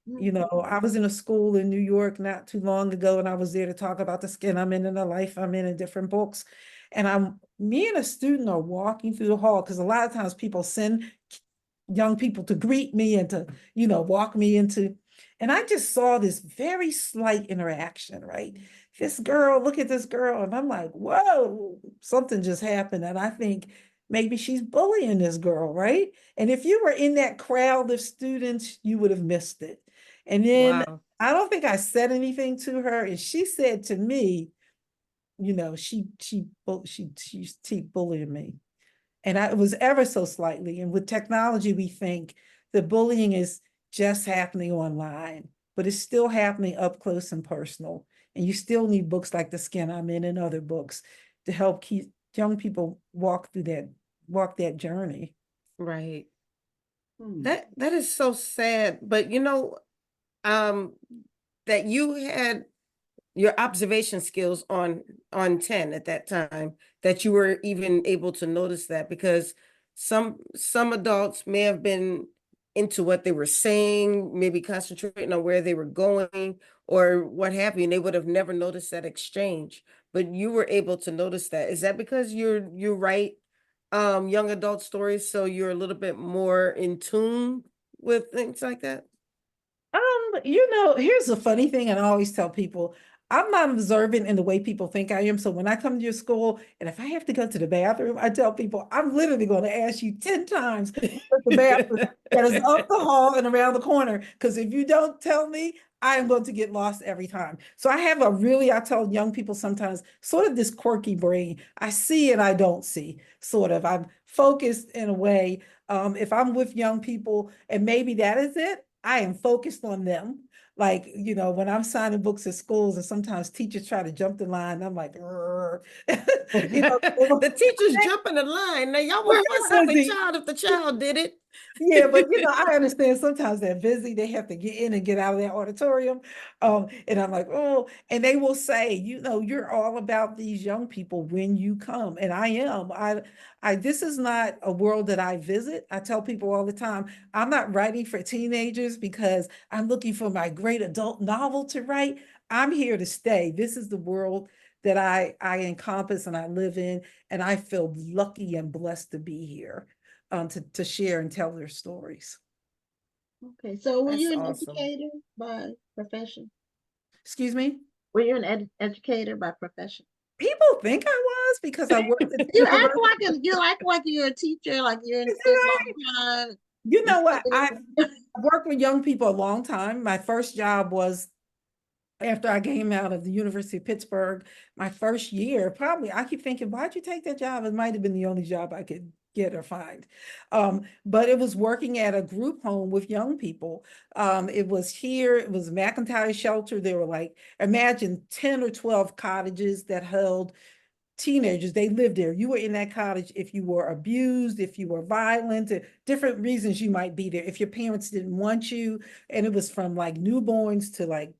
I was in a school in New York not too long ago, and I was there to talk about the skin I'm in and the life I'm in different books. And me and a student are walking through the hall, because a lot of times people send young people to greet me and to, walk me into, and I just saw this very slight interaction, right? This girl, look at this girl. And I'm like, whoa, something just happened. And I think maybe she's bullying this girl, right? And if you were in that crowd of students, you would have missed it. And then Wow. I don't think I said anything to her. And she said to me, she's bullying me. And it was ever so slightly. And with technology, we think the bullying is just happening online, but it's still happening up close and personal. And you still need books like The Skin I'm In and other books to help keep young people walk that journey. Right. That is so sad. But that you had your observation skills on 10 at that time, that you were even able to notice that, because some adults may have been into what they were saying, maybe concentrating on where they were going or what have you, and they would have never noticed that exchange. But you were able to notice that. Is that because you write young adult stories, so you're a little bit more in tune with things like that? Here's the funny thing, and I always tell people, I'm not observant in the way people think I am. So when I come to your school, and if I have to go to the bathroom, I tell people, I'm literally going to ask you 10 times where's the bathroom that is up the hall and around the corner. Because if you don't tell me, I am going to get lost every time. So I have I tell young people sometimes, sort of this quirky brain. I see and I don't see, sort of. I'm focused in a way. If I'm with young people, and maybe that is it, I am focused on them. Like, when I'm signing books at schools, and sometimes teachers try to jump the line, I'm like, the teachers jumping the line. Now y'all won't fuss at the child if the child did it. Yeah, but I understand sometimes they're busy. They have to get in and get out of that auditorium. And I'm like, oh, and they will say, you're all about these young people when you come. And I am. This is not a world that I visit. I tell people all the time, I'm not writing for teenagers because I'm looking for my great adult novel to write. I'm here to stay. This is the world that I encompass and I live in. And I feel lucky and blessed to be here. To share and tell their stories. Okay, so were That's you an awesome. educator by profession? Excuse me? Were you an educator by profession? People think I was because I worked at the You act university. like you're a teacher, like you're in school all the time. You know what? I've worked with young people a long time. My first job was after I came out of the University of Pittsburgh. My first year, probably, I keep thinking, why'd you take that job? It might have been the only job I could get or find. But it was working at a group home with young people. It was here, it was McIntyre Shelter. There were like, imagine 10 or 12 cottages that held teenagers. They lived there. You were in that cottage if you were abused, if you were violent, different reasons you might be there. If your parents didn't want you, and it was from like newborns to like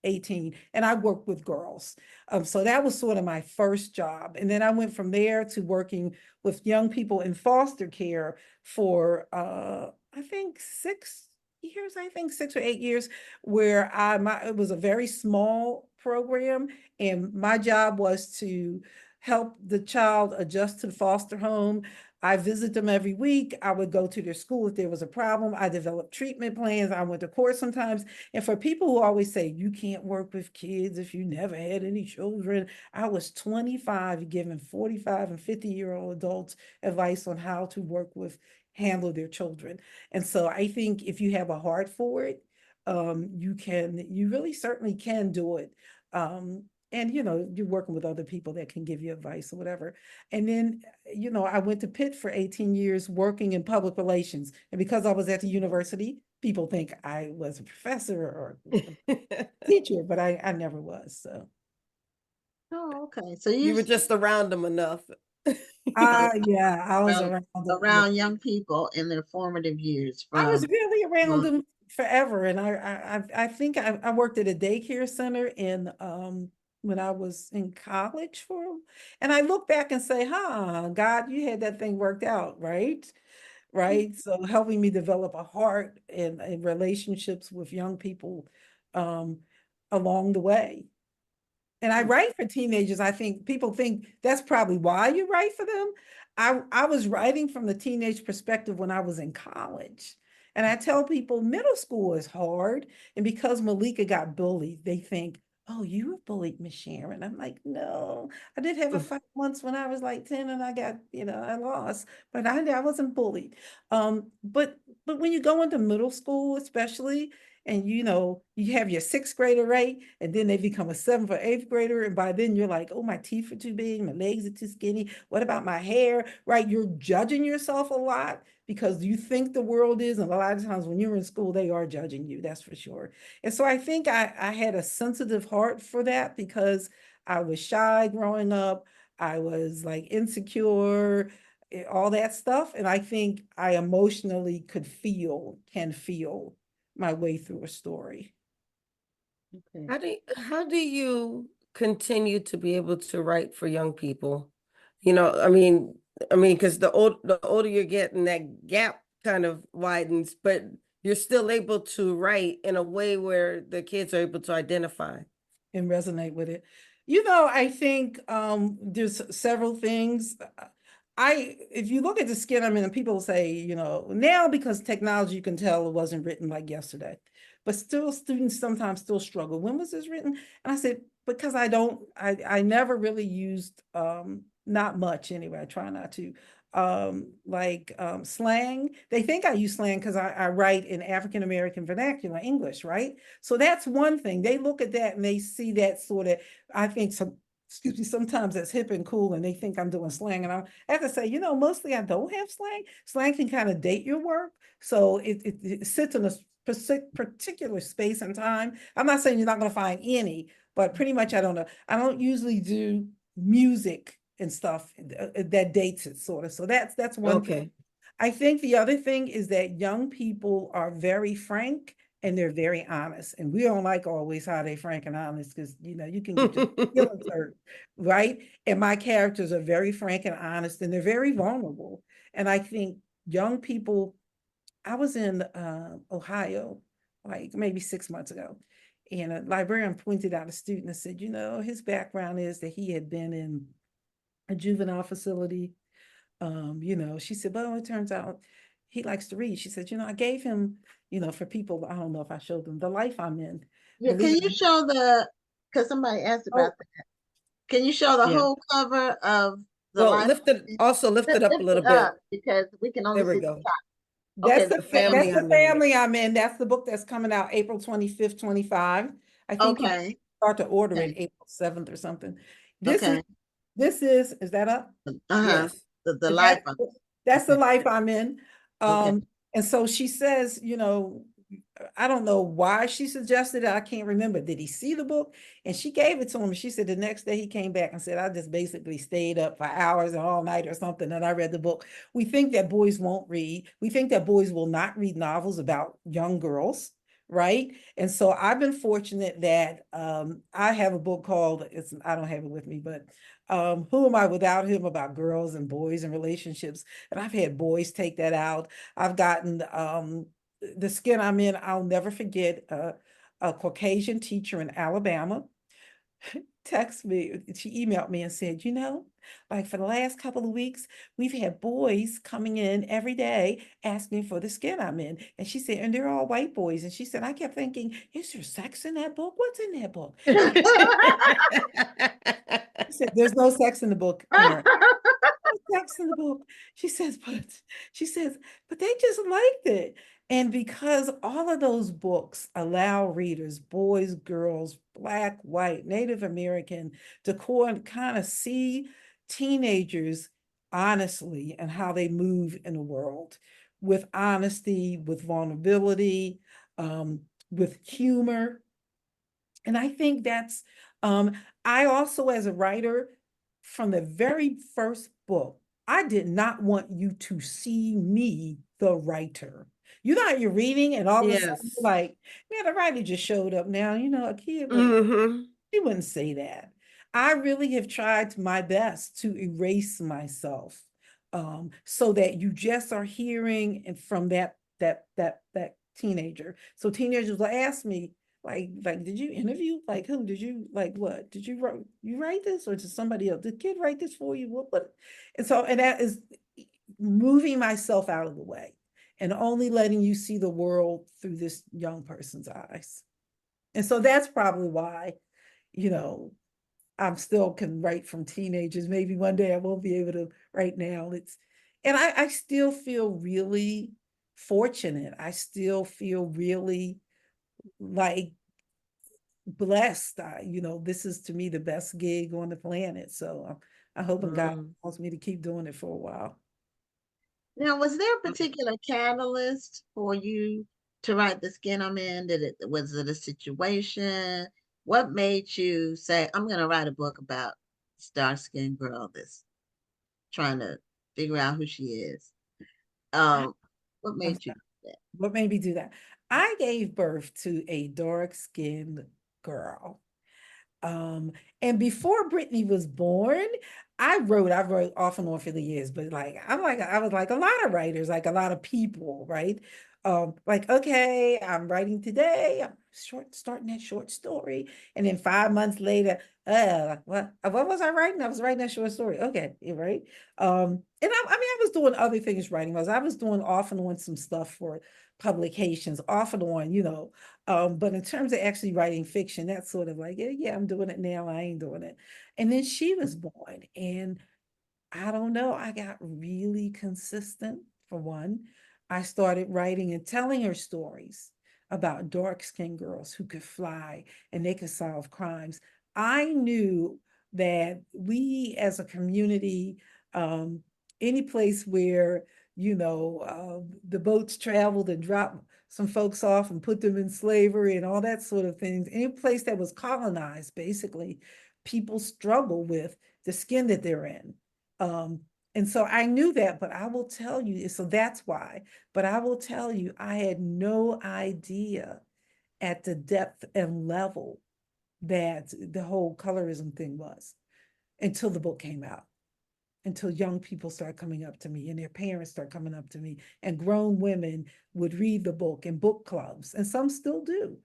18, and I worked with girls. So that was sort of my first job. And then I went from there to working with young people in foster care for I think 6 years, I think 6 or 8 years, where it was a very small program, and my job was to help the child adjust to the foster home. I visit them every week. I would go to their school if there was a problem. I developed treatment plans. I went to court sometimes. And for people who always say, you can't work with kids if you never had any children, I was 25 giving 45 and 50-year-old adults advice on how to handle their children. And so I think if you have a heart for it, you really certainly can do it. And you're working with other people that can give you advice or whatever. And then, I went to Pitt for 18 years working in public relations. And because I was at the university, people think I was a professor or a teacher, but I never was. So. Oh, okay. So You were just around them enough. Yeah, I was around young people in their formative years. I was really around them forever. And I think I worked at a daycare center when I was in college for them. And I look back and say, God, you had that thing worked out, right? Right. So helping me develop a heart and relationships with young people along the way. And I write for teenagers. I think people think that's probably why you write for them. I was writing from the teenage perspective when I was in college. And I tell people middle school is hard. And because Malika got bullied, they think, oh, you were bullied, Miss Sharon. I'm like, no, I did have a fight once when I was like 10 and I got, I lost, but I wasn't bullied. But when you go into middle school, especially, and you have your sixth grader, right? And then they become a seventh or eighth grader. And by then you're like, oh, my teeth are too big, my legs are too skinny. What about my hair, right? You're judging yourself a lot because you think the world is. And a lot of times when you're in school, they are judging you, that's for sure. And so I think I had a sensitive heart for that because I was shy growing up. I was like insecure, all that stuff. And I think I emotionally can feel my way through a story. Okay. How do you continue to be able to write for young people? I mean, because the older you're getting, that gap kind of widens, but you're still able to write in a way where the kids are able to identify and resonate with it. I think there's several things. If you look at the skin, and people say, now because technology, you can tell it wasn't written like yesterday, but still students sometimes still struggle. When was this written? And I said, because I never really used, not much anyway, I try not to, slang. They think I use slang because I write in African-American vernacular English, right? So that's one thing. They look at that and they see that sort of, I think sometimes that's hip and cool and they think I'm doing slang. And I have to say, mostly I don't have slang. Slang can kind of date your work. So it sits in a particular space and time. I'm not saying you're not going to find any, but pretty much I don't know. I don't usually do music and stuff that dates it sort of. So that's one thing. I think the other thing is that young people are very frank and they're very honest. And we don't like always how they frank and honest because, you can get your feelings hurt, right? And my characters are very frank and honest and they're very vulnerable. And I think young people, I was in Ohio, like maybe 6 months ago. And a librarian pointed out a student and said, his background is that he had been in a juvenile facility. She said, well, it turns out he likes to read. She said, I gave him, for people, I don't know if I showed them The Life I'm In. Yeah, can you show because somebody asked about that. Can you show the whole cover of The Life? Lift it up a little bit. Because we can only see the top. That's the family I'm in. That's the book that's coming out April 25th, 25. I think you start to order it April 7th or something. Is that up? Yes. The life. That's the Okay. life I'm in. Okay. And so she says, I don't know why she suggested it. I can't remember. Did he see the book? And she gave it to him. She said the next day he came back and said, I just basically stayed up for hours and all night or something, and I read the book. We think that boys won't read. We think that boys will not read novels about young girls, right? And so I've been fortunate that I have a book called, I don't have it with me, but Who Am I Without Him, about girls and boys and relationships. And I've had boys take that out. I've gotten The Skin I'm In. I'll never forget a Caucasian teacher in Alabama text me, she emailed me and said, like for the last couple of weeks, we've had boys coming in every day asking for The Skin I'm In. And she said, and they're all white boys. And she said, I kept thinking, is there sex in that book? What's in that book? She said, there's no sex in the book, Karen. Sex in the book. She says, but they just liked it. And because all of those books allow readers, boys, girls, Black, white, Native American, to kind of see teenagers honestly and how they move in the world, with honesty, with vulnerability, with humor. And I think that's, I also, as a writer, from the very first book, I did not want you to see me, the writer. You're reading and all of a sudden Yes. you're like, man, the writer just showed up now, a kid would, Mm-hmm. she wouldn't say that. I really have tried my best to erase myself, so that you just are hearing and from that teenager. So teenagers will ask me, like, did you interview? Like, who did you, like, what? Did you write this, or did somebody else? Did kid write this for you? What? And so, and that is moving myself out of the way and only letting you see the world through this young person's eyes. And so that's probably why, I'm still can write from teenagers. Maybe one day I won't be able to right now. And I still feel really fortunate. I still feel really like blessed. This is to me the best gig on the planet. So I hope God wants me to keep doing it for a while. Now, was there a particular catalyst for you to write The Skin I'm In? Was it a situation? What made you say, I'm going to write a book about this dark-skinned girl that's trying to figure out who she is? What made you do that? What made me do that? I gave birth to a dark-skinned girl. And before Brittany was born, I wrote off and on for the years, but I was like a lot of writers, like a lot of people, right? Like, okay, I'm writing today, I'm starting that short story. And then 5 months later, what was I writing? I was writing that short story. Okay, right. And I was doing other things writing. I was doing off and on some stuff for publications, off and on, but in terms of actually writing fiction, that's sort of like, yeah, I'm doing it now, I ain't doing it. And then she was born, and I don't know, I got really consistent. For one, I started writing and telling her stories about dark-skinned girls who could fly and they could solve crimes. I knew that we as a community, any place where, the boats traveled and dropped some folks off and put them in slavery and all that sort of things, any place that was colonized, basically, people struggle with the skin that they're in. And so I knew that, but I will tell you, so that's why, but I will tell you, I had no idea at the depth and level that the whole colorism thing was until the book came out, until young people start coming up to me and their parents start coming up to me, and grown women would read the book in book clubs, and some still do,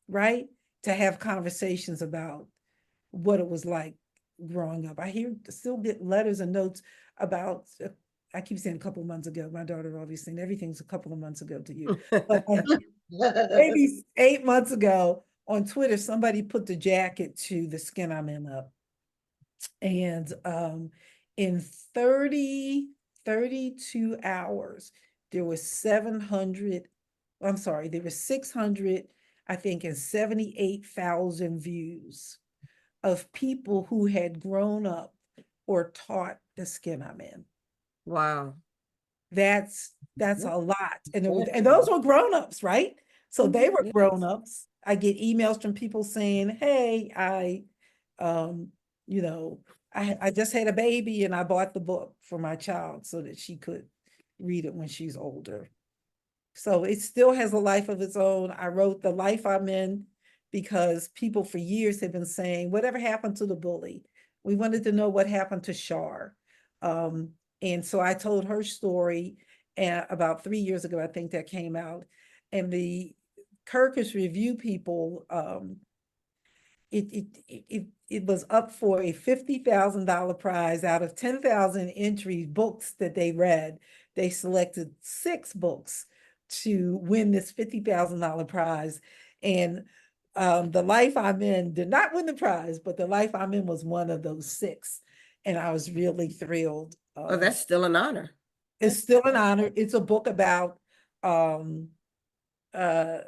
right? To have conversations about what it was like growing up. I still get letters and notes about, I keep saying a couple of months ago, my daughter always saying everything's a couple of months ago to you. But maybe 8 months ago on Twitter, somebody put the jacket to The Skin I'm In up. And in 32 hours, there was 600, I think, and 78,000 views of people who had grown up or taught the skin I'm in. Wow. That's a lot. And those were grown-ups, right? So they were Yes. grown-ups. I get emails from people saying, hey, you know, I just had a baby and I bought the book for my child so that she could read it when she's older. So it still has a life of its own. I wrote The Life I'm In because people for years have been saying, whatever happened to the bully? We wanted to know what happened to Shar. And so I told her story about 3 years ago, I think that came out. And the Kirkus Review people, it was up for a $50,000 prize out of 10,000 entries, books that they read. They selected 6 books to win this $50,000 prize. And The Life I'm In did not win the prize, but The Life I'm In was one of those 6. And I was really thrilled. Oh, that's still an honor. It's still an honor. It's a book about um, uh,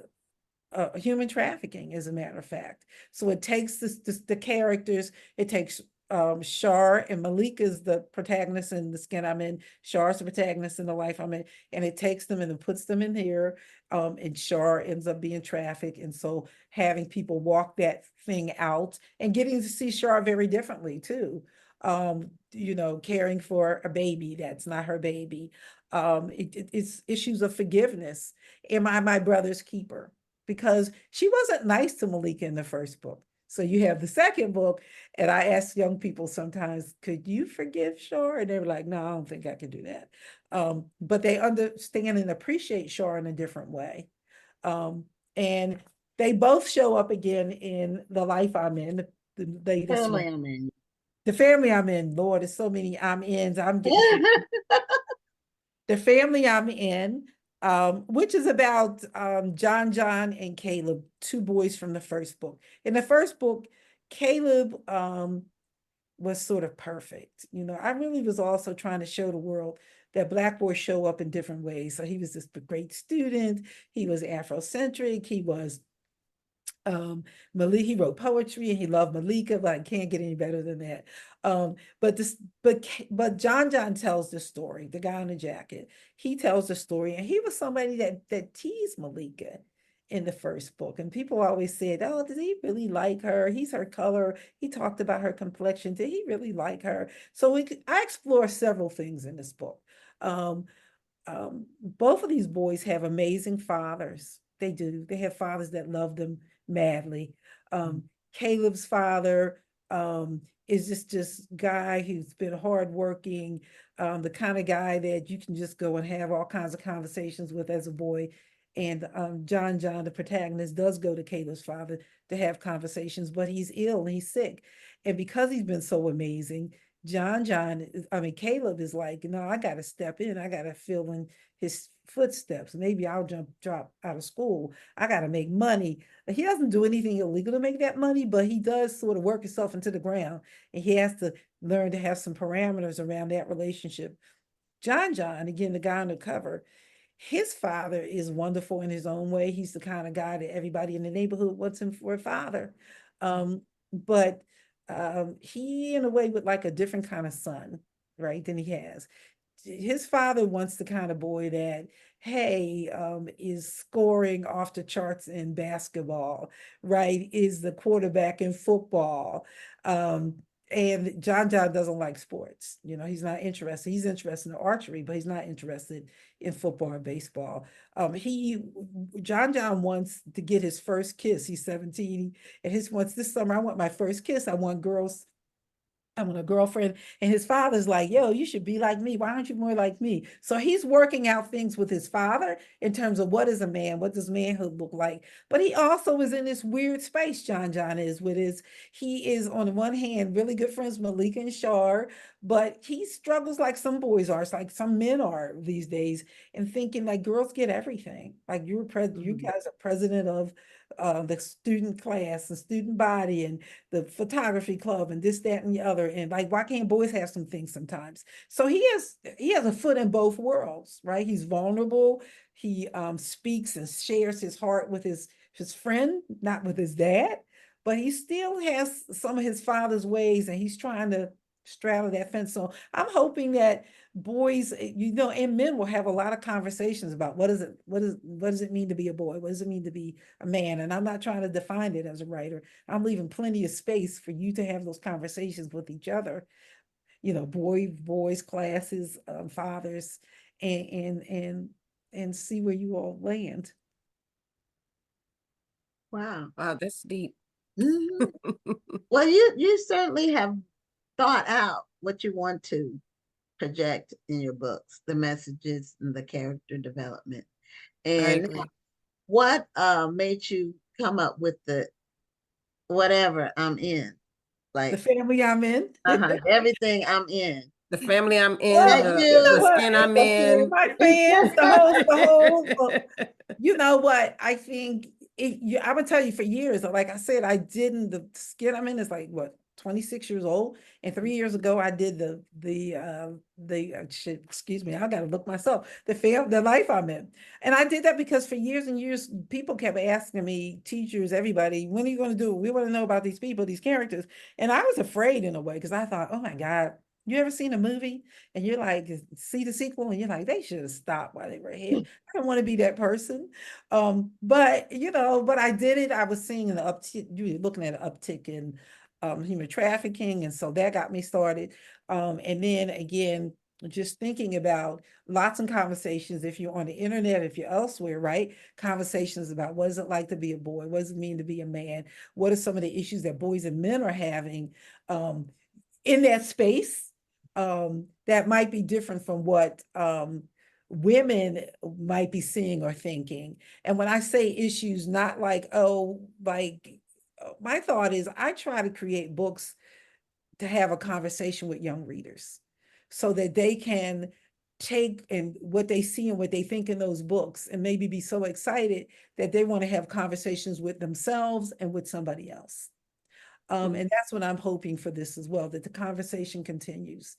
human trafficking, as a matter of fact. So it takes the characters, it takes Shar and Malika is the protagonist in The Skin I'm In. Shar's the protagonist in The Life I'm In, and it takes them and it puts them in here. And Shar ends up being trafficked, and so having people walk that thing out and getting to see Shar very differently too. Caring for a baby that's not her baby. It's issues of forgiveness. Am I my brother's keeper? Because she wasn't nice to Malika in the first book. So you have the second book, and I ask young people sometimes, could you forgive Shar? And they were like, no, I don't think I can do that. But they understand and appreciate Shar in a different way. And they both show up again in The Life I'm In, the latest Family one. I'm in. The Family I'm In. Lord, there's so many I'm ins. I'm getting The Family I'm In, which is about John and Caleb, 2 boys from the first book. In the first book, Caleb was sort of perfect. I really was also trying to show the world that Black boys show up in different ways. So he was this great student. He was Afrocentric. He was Malika, he wrote poetry and he loved Malika, but I can't get any better than that. But John tells the story, the guy in the jacket. He tells the story, and he was somebody that teased Malika in the first book. And people always said, oh, did he really like her? He's her color. He talked about her complexion. Did he really like her? So I explore several things in this book. Both of these boys have amazing fathers. They do. They have fathers that love them madly. Caleb's father is just guy who's been hardworking, the kind of guy that you can just go and have all kinds of conversations with as a boy. And John, the protagonist, does go to Caleb's father to have conversations, but he's ill and he's sick. And because he's been so amazing, Caleb is like, no, I got to step in. I got to fill in his footsteps. Maybe I'll drop out of school. I got to make money. He doesn't do anything illegal to make that money, but he does sort of work himself into the ground, and he has to learn to have some parameters around that relationship. John, again, the guy on the cover, his father is wonderful in his own way. He's the kind of guy that everybody in the neighborhood wants him for a father. But he, in a way, would like a different kind of son, right, than he has. His father wants the kind of boy that, hey, is scoring off the charts in basketball, right, is the quarterback in football. And John doesn't like sports. He's not interested. He's interested in archery, but he's not interested in football or baseball. John wants to get his first kiss. He's 17, and wants this summer, I want my first kiss. I want a girlfriend. And his father's like, yo, you should be like me. Why aren't you more like me? So he's working out things with his father in terms of what is a man, what does manhood look like? But he also is in this weird space, John is he is on the one hand really good friends with Malika and Shar, but he struggles like some boys are, it's like some men are these days, and thinking like girls get everything. Like you guys are president of the student class, the student body, and the photography club, and this, that, and the other. And like, why can't boys have some things sometimes? So he has a foot in both worlds, right? He's vulnerable. He speaks and shares his heart with his friend, not with his dad, but he still has some of his father's ways, and he's trying to straddle that fence. So I'm hoping that boys, and men will have a lot of conversations about what does it mean to be a boy? What does it mean to be a man? And I'm not trying to define it as a writer. I'm leaving plenty of space for you to have those conversations with each other, boys classes, fathers, and see where you all land. Wow. Wow, that's deep. Mhm. Well, you certainly have thought out what you want to project in your books, the messages and the character development. I And agree. what made you come up with the whatever I'm in? The Like, family I'm in. everything I'm in. The family I'm in, Well, That you the know you. what? skin I'm in. My fans, the whole, you know what? I think I'm gonna tell you for years, like I said, the skin I'm in is like what, 26 years old. And 3 years ago, I did shit, excuse me, I gotta look myself, the life I'm in. And I did that because for years and years, people kept asking me, teachers, everybody, when are you gonna do it? We want to know about these people, these characters. And I was afraid in a way, because I thought, oh my God, you ever seen a movie and you're like, see the sequel, and you're like, they should have stopped while they were ahead. I don't want to be that person. But I did it. I was seeing an uptick, you were looking at an uptick in human trafficking. And so that got me started. And then again, just thinking about lots of conversations, if you're on the internet, if you're elsewhere, right? Conversations about what is it like to be a boy? What does it mean to be a man? What are some of the issues that boys and men are having in that space? That might be different from what women might be seeing or thinking. And when I say issues, not like, my thought is I try to create books to have a conversation with young readers so that they can take and what they see and what they think in those books and maybe be so excited that they want to have conversations with themselves and with somebody else. And that's what I'm hoping for this as well, that the conversation continues.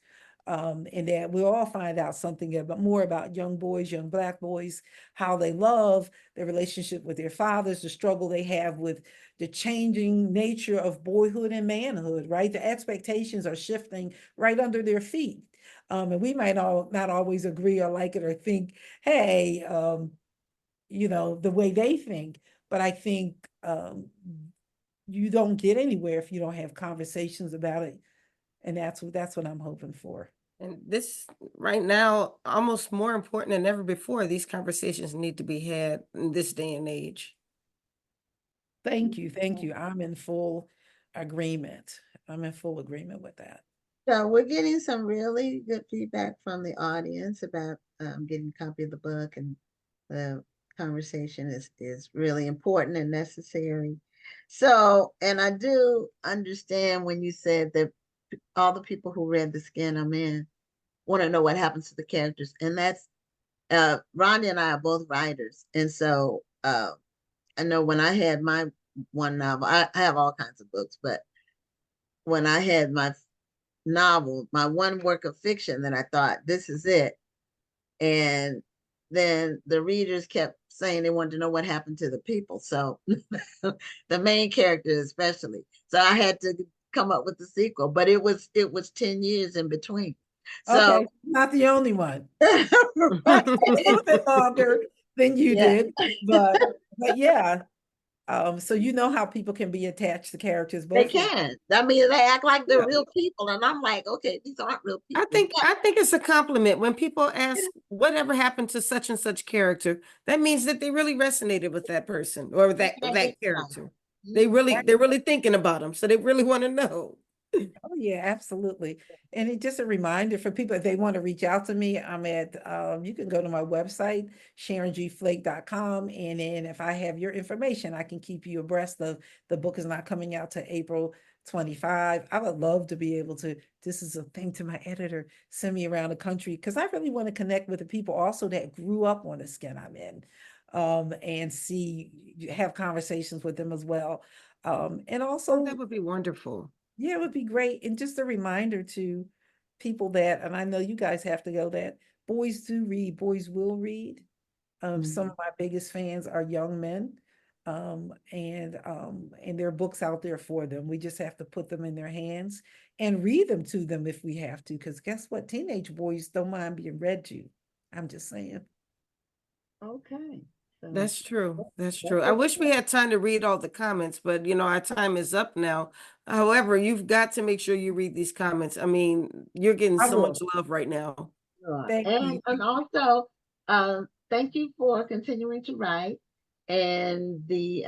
And that we'll all find out something more about young boys, young Black boys, how they love their relationship with their fathers, the struggle they have with the changing nature of boyhood and manhood, right? The expectations are shifting right under their feet. And we might not always agree or like it or think, hey, the way they think, but I think you don't get anywhere if you don't have conversations about it. And that's what I'm hoping for. And this right now, almost more important than ever before, these conversations need to be had in this day and age. Thank you. Thank you. I'm in full agreement. I'm in full agreement with that. So we're getting some really good feedback from the audience about getting a copy of the book, and the conversation is really important and necessary. So, and I do understand when you said that all the people who read The Skin I'm In want to know what happens to the characters. And that's Rhonda and I are both writers. And so I know when I had my one novel, I have all kinds of books, but when I had my novel, my one work of fiction, that I thought, this is it. And then the readers kept saying they wanted to know what happened to the people. So the main character especially. So I had to come up with the sequel, but it was 10 years in between. So Okay, not the only one. right. A little bit longer than you Yeah. did, but yeah. So you know how people can be attached to characters, They both ways. can. I mean, they act like they're Yeah. real people, and I'm like, okay, these aren't real I people. think it's a compliment when people ask whatever happened to such and such character. That means that they really resonated with that person or that character. They're really thinking about them, so they really want to know. Oh, yeah, absolutely. And it's just a reminder for people, if they want to reach out to me, I'm at, you can go to my website, sharongflake.com. And then if I have your information, I can keep you abreast of the book is not coming out to April 25. I would love to be able to, this is a thing to my editor, send me around the country, because I really want to connect with the people also that grew up on The Skin I'm In, and have conversations with them as well. And also, That would be wonderful. yeah, it would be great. And just a reminder to people that, and I know you guys have to go, that boys do read, boys will read. Some of my biggest fans are young men. And there are books out there for them. We just have to put them in their hands and read them to them if we have to, because guess what? Teenage boys don't mind being read to. I'm just saying. Okay. So That's true. That's that's true. I what wish we had time to read all the comments, but our time is up now. However, you've got to make sure you read these comments. I mean, you're getting I so much will. love right now. you are. Thank you. And also, thank you for continuing to write. And the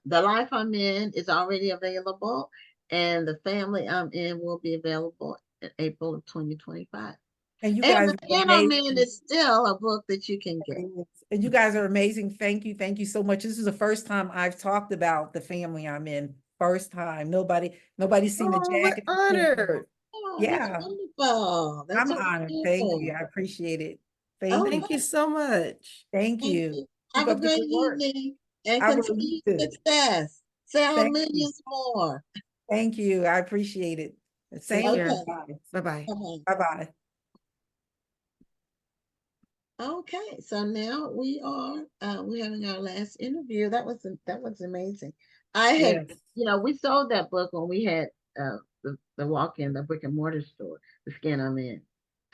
life I'm in is already available, and the family I'm in will be available in April of 2025. And you And guys the are Piano Man amazing. is still a book that you can get. And you guys are amazing. Thank you. Thank you so much. This is the first time I've talked about the family I'm in. First time. Nobody's seen the Oh, we're jacket. honored. Oh, that's Yeah, wonderful. That's I'm what honored. we're here Thank for. you. I appreciate it. Thank Okay, you. Thank you so much. Thank thank you. you. Keep Have a up the great good work. evening and I will, you continue too. success. Sell Thank you. millions more. Thank you. I appreciate it. Take Same. care. Okay. Bye-bye. Okay. Bye-bye. Okay, so now we're having our last interview. That was amazing. I had, Yes. we sold that book when we had the walk-in, the brick and mortar store, the skin I'm in.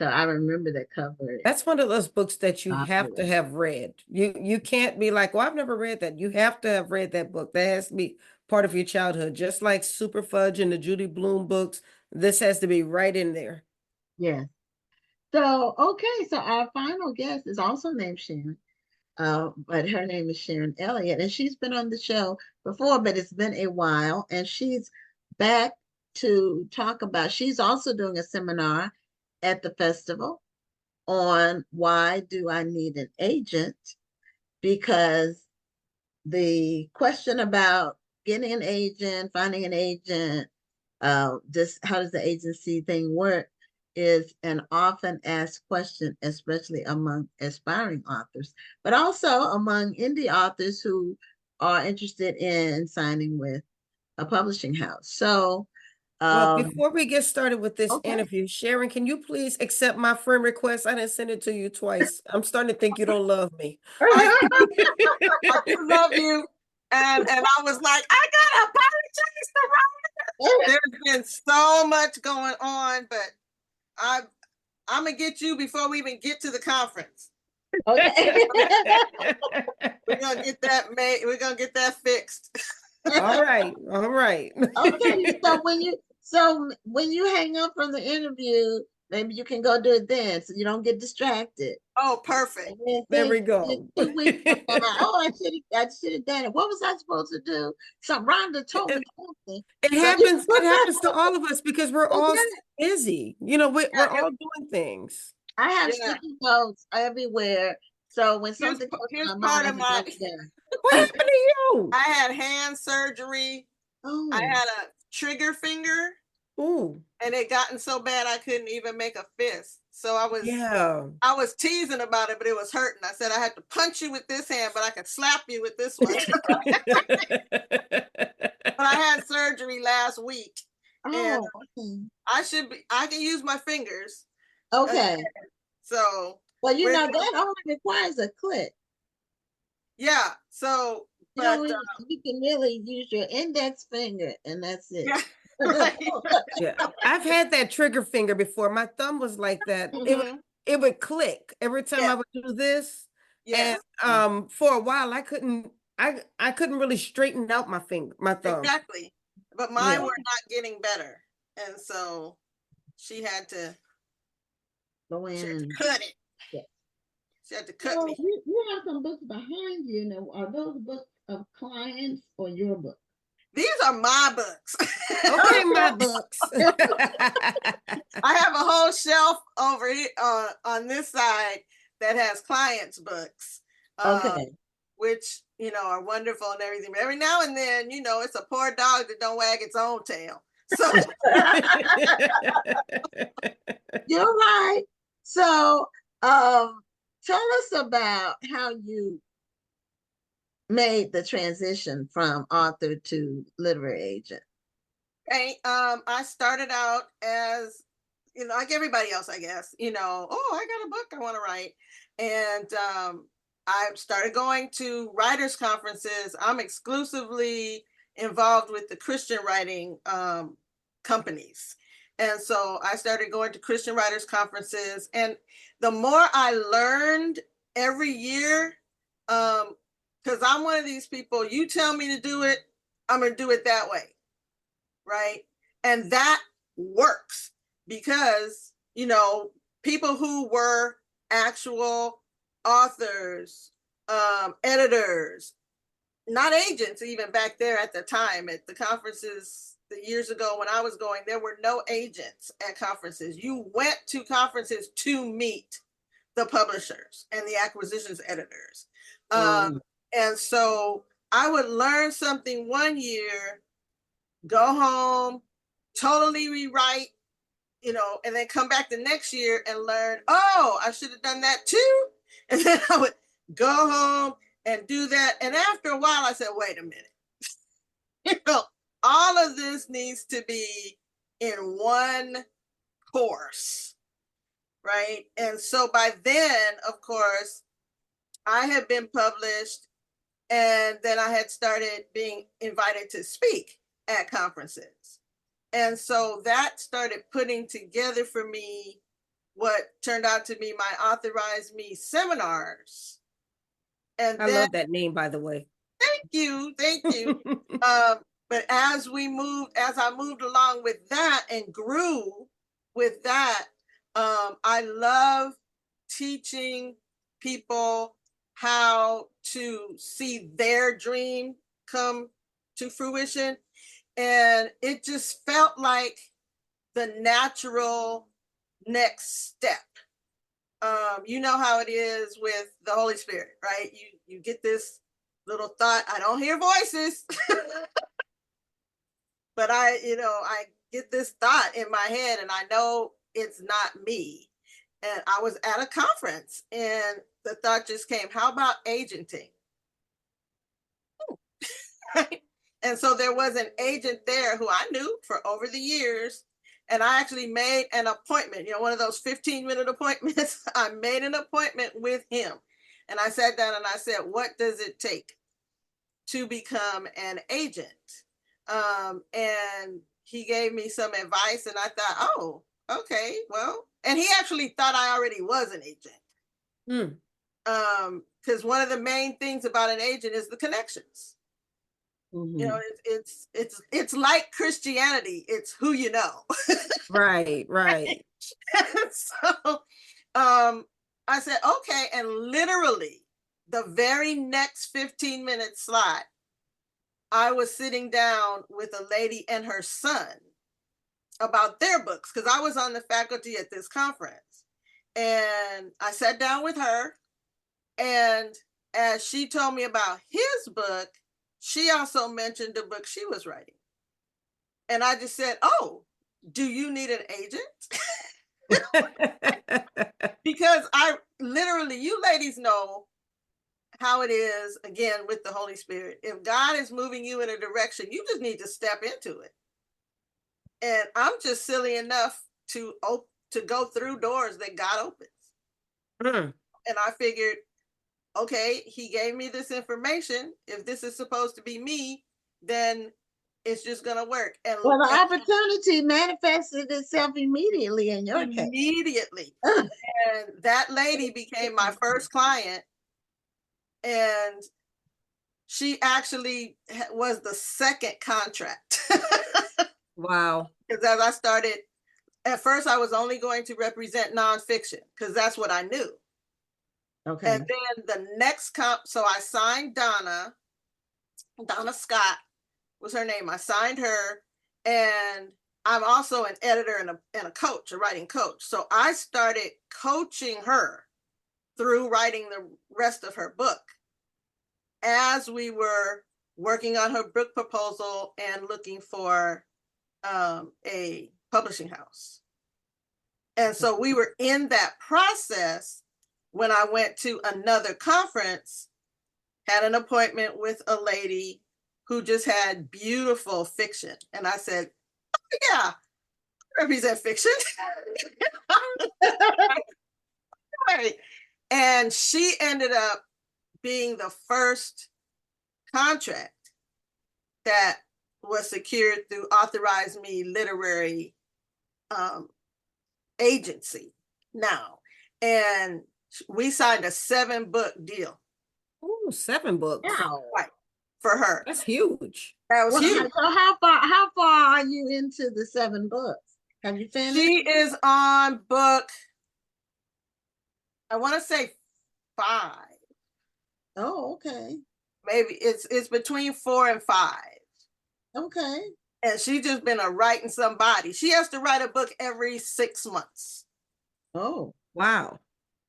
So I remember that cover. That's one of those books that you have to Fabulous. have read. You can't be like, well, I've never read that. You have to have read that book. That has to be part of your childhood. Just like Super Fudge and the Judy Blume books, this has to be right in there. Yes. So okay, so our final guest is also named Sharon. But her name is Sharon Elliott, and she's been on the show before, but it's been a while, and she's back to talk about. She's also doing a seminar at the festival on why do I need an agent? Because the question about getting an agent, finding an agent, just how does the agency thing work is an often asked question, especially among aspiring authors, but also among indie authors who are interested in signing with a publishing house. So, Well, before we get started with this okay. interview, Sharon, can you please accept my friend request? I didn't send it to you twice. I'm starting to think you don't love me. I do love you. And I was like, I gotta apologize to Ryan. There's been so much going on, but I'm gonna get you before we even get to the conference. Okay. We're gonna get that made. We're gonna get that fixed. All right. All right. Okay. So when you hang up from the interview, maybe you can go do it then, so you don't get distracted. Oh, perfect. And then There we think go. 2 weeks from now, oh, I should have done it. What was I supposed to do? Some Rhonda told me something. It So happens to all of us because we're all okay. busy. We're all doing things. I have Yeah. sticky notes everywhere. So when Here's, something comes to here's my part mind, I of can my. write it down. What happened to you? I had hand surgery. I Oh, had a trigger finger, Ooh, and it gotten so bad I couldn't even make a fist. So yeah. I was teasing about it, but it was hurting. I said I had to punch you with this hand, but I could slap you with this one. But I had surgery last week, and okay. I can use my fingers. Okay. So Well, we're that only requires a click. yeah. So You but don't really, you can really use your index finger, and that's it. yeah, right. Yeah, I've had that trigger finger before. My thumb was like that. Mhm. It would click every time Yeah. I would do this. Yes. And for a while I couldn't really straighten out my thumb. Exactly. But mine Yeah. were not getting better, and so she had to Go in and cut it. yeah. She had to cut So me. you have some books behind you. Now, are those books of clients or your book? These are my books. Okay, my books. I have a whole shelf over here on this side that has clients' books, Okay. which are wonderful and everything. But every now and then, it's a poor dog that don't wag its own tail. So You're right. So, tell us about how you made the transition from author to literary agent. okay, I started out as like everybody else, I guess. Oh, I got a book I want to write, and I started going to writers' conferences. I'm exclusively involved with the Christian writing companies. And so I started going to Christian writers' conferences. And the more I learned every year, because I'm one of these people, you tell me to do it, I'm going to do it that way. Right. And that works because, you know, people who were actual authors, editors, not agents, even back there at the time at the conferences, the years ago when I was going, there were no agents at conferences. You went to conferences to meet the publishers and the acquisitions editors. And so I would learn something one year, go home, totally rewrite, you know, and then come back the next year and learn, oh, I should have done that too. And then I would go home and do that. And after a while, I said, wait a minute. You know, all of this needs to be in one course, right? And so by then, of course, I had been published, and then I had started being invited to speak at conferences. And so that started putting together for me what turned out to be my Authorized Me seminars. And I love that name, by the way. Thank you. But as I moved along with that and grew with that, I love teaching people how to see their dream come to fruition. And it just felt like the natural next step. You know how it is with the Holy Spirit, right? You get this little thought, I don't hear voices, but I get this thought in my head and I know it's not me. And I was at a conference and the thought just came, how about agenting? Right? And so there was an agent there who I knew for over the years. And I actually made an appointment, one of those 15-minute appointments. I made an appointment with him. And I sat down and I said, what does it take to become an agent? And he gave me some advice and I thought, oh, okay, well, and he actually thought I already was an agent. Because one of the main things about an agent is the connections. Mm-hmm. It's like Christianity. It's who you know. Right. So I said, okay. And literally the very next 15-minute slot, I was sitting down with a lady and her son about their books, because I was on the faculty at this conference. And I sat down with her, and as she told me about his book, she also mentioned the book she was writing. And I just said, oh, do you need an agent? Because I literally, you ladies know how it is, again, with the Holy Spirit. If God is moving you in a direction, you just need to step into it. And I'm just silly enough to go through doors that God opens. And I figured, okay, he gave me this information. If this is supposed to be me, then it's just going to work. And well, the opportunity manifested itself immediately in your case. Immediately. And that lady became my first client. And she actually was the second contract. Wow. Because as I started, at first I was only going to represent nonfiction because that's what I knew. Okay. And then the next so I signed Donna Scott was her name. I signed her, and I'm also an editor and a coach, a writing coach. So I started coaching her through writing the rest of her book as we were working on her book proposal and looking for a publishing house. And so we were in that process when I went to another conference, had an appointment with a lady who just had beautiful fiction. And I said, oh, yeah, I represent fiction. Right. And she ended up being the first contract that was secured through Authorize Me Literary Agency now. And we signed a 7-book deal. Oh, 7 books. Wow. Right. For her. That's huge. That was Well, huge. so how far are you into the 7 books? Have you finished? She is on book, I want to say 5. Oh, okay. Maybe it's between 4 and 5. Okay. And she's just been a writing somebody. She has to write a book every 6 months. Oh, Wow.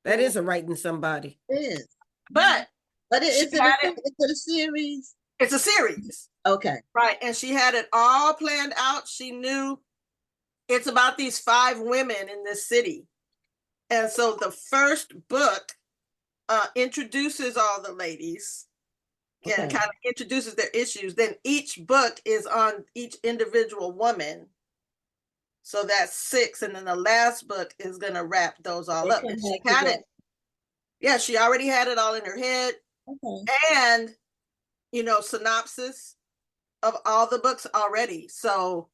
That is a writing somebody. it is. But Is it a series? it's a series. Okay. Right. And she had it all planned out. She knew it's about these 5 women in this city. And so the first book introduces all the ladies and Okay. kind of introduces their issues. Then each book is on each individual woman. So that's 6. And then the last book is going to wrap those all up. And she had it. Yeah, she already had it all in her head. Okay. And, synopsis of all the books already. So.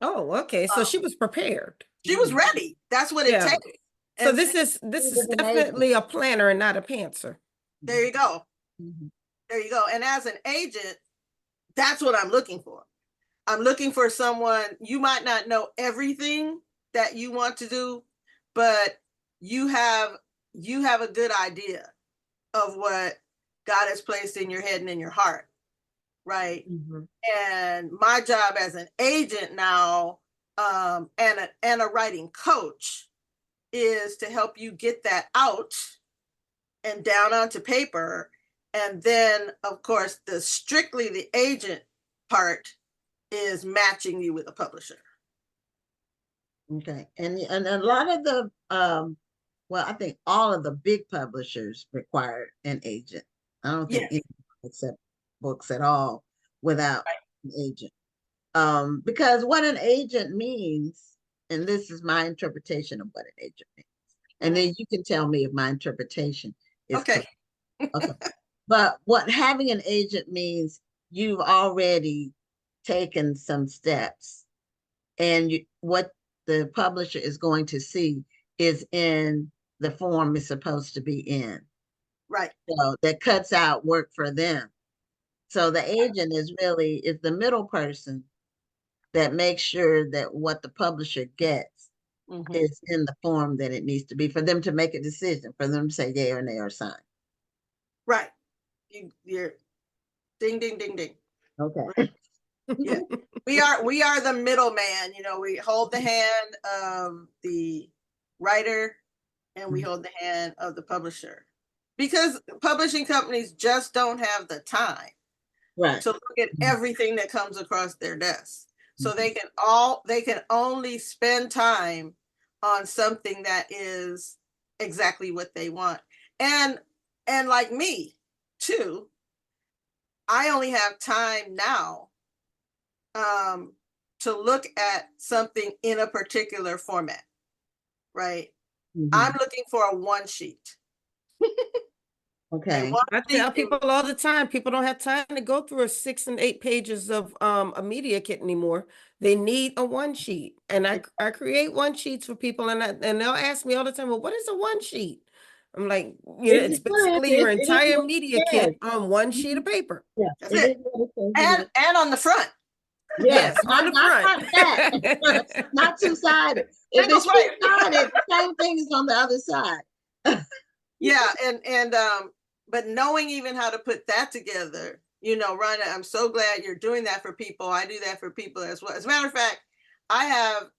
Oh, okay. So she was prepared. She was ready. That's what it takes. So this is definitely a planner and not a pantser. There you go. Mm-hmm. There you go. And as an agent, that's what I'm looking for. I'm looking for someone, you might not know everything that you want to do, but you have a good idea of what God has placed in your head and in your heart. Right. Mm-hmm. And my job as an agent now, and a writing coach, is to help you get that out and down onto paper. And then, of course, strictly the agent part is matching you with a publisher. Okay. And a lot of the, I think all of the big publishers require an agent. I don't think anyone accept books at all without an agent. Because what an agent means, and this is my interpretation of what an agent means, and then you can tell me if my interpretation is okay. Okay. But what having an agent means, you've already taken some steps, and what the publisher is going to see is in the form it's supposed to be in. Right. So that cuts out work for them. So the agent is the middle person that makes sure that what the publisher gets is in the form that it needs to be for them to make a decision, for them to say yay or nay or sign. Right. You're ding, ding, ding, ding. Okay. Yeah. We are the middleman. We hold the hand of the writer and we hold the hand of the publisher, because publishing companies just don't have the time to look at everything that comes across their desk. So they can only spend time on something that is exactly what they want. And like me too, I only have time now to look at something in a particular format, right? I'm looking for a 1 sheet. Okay. I tell people all the time, people don't have time to go through 6 and 8 pages of a media kit anymore. They need a 1 sheet. And I create 1 sheets for people, and they'll ask me all the time, well, what is a 1 sheet? I'm like, it's basically your entire media kit on 1 sheet of paper. Yeah. That's it. And on the front. Yes, on the front. Not two-sided. If it's two-sided, the same thing is on the other side. Yeah, and but knowing even how to put that together, Rhonda, I'm so glad you're doing that for people. I do that for people as well. As a matter of fact, I have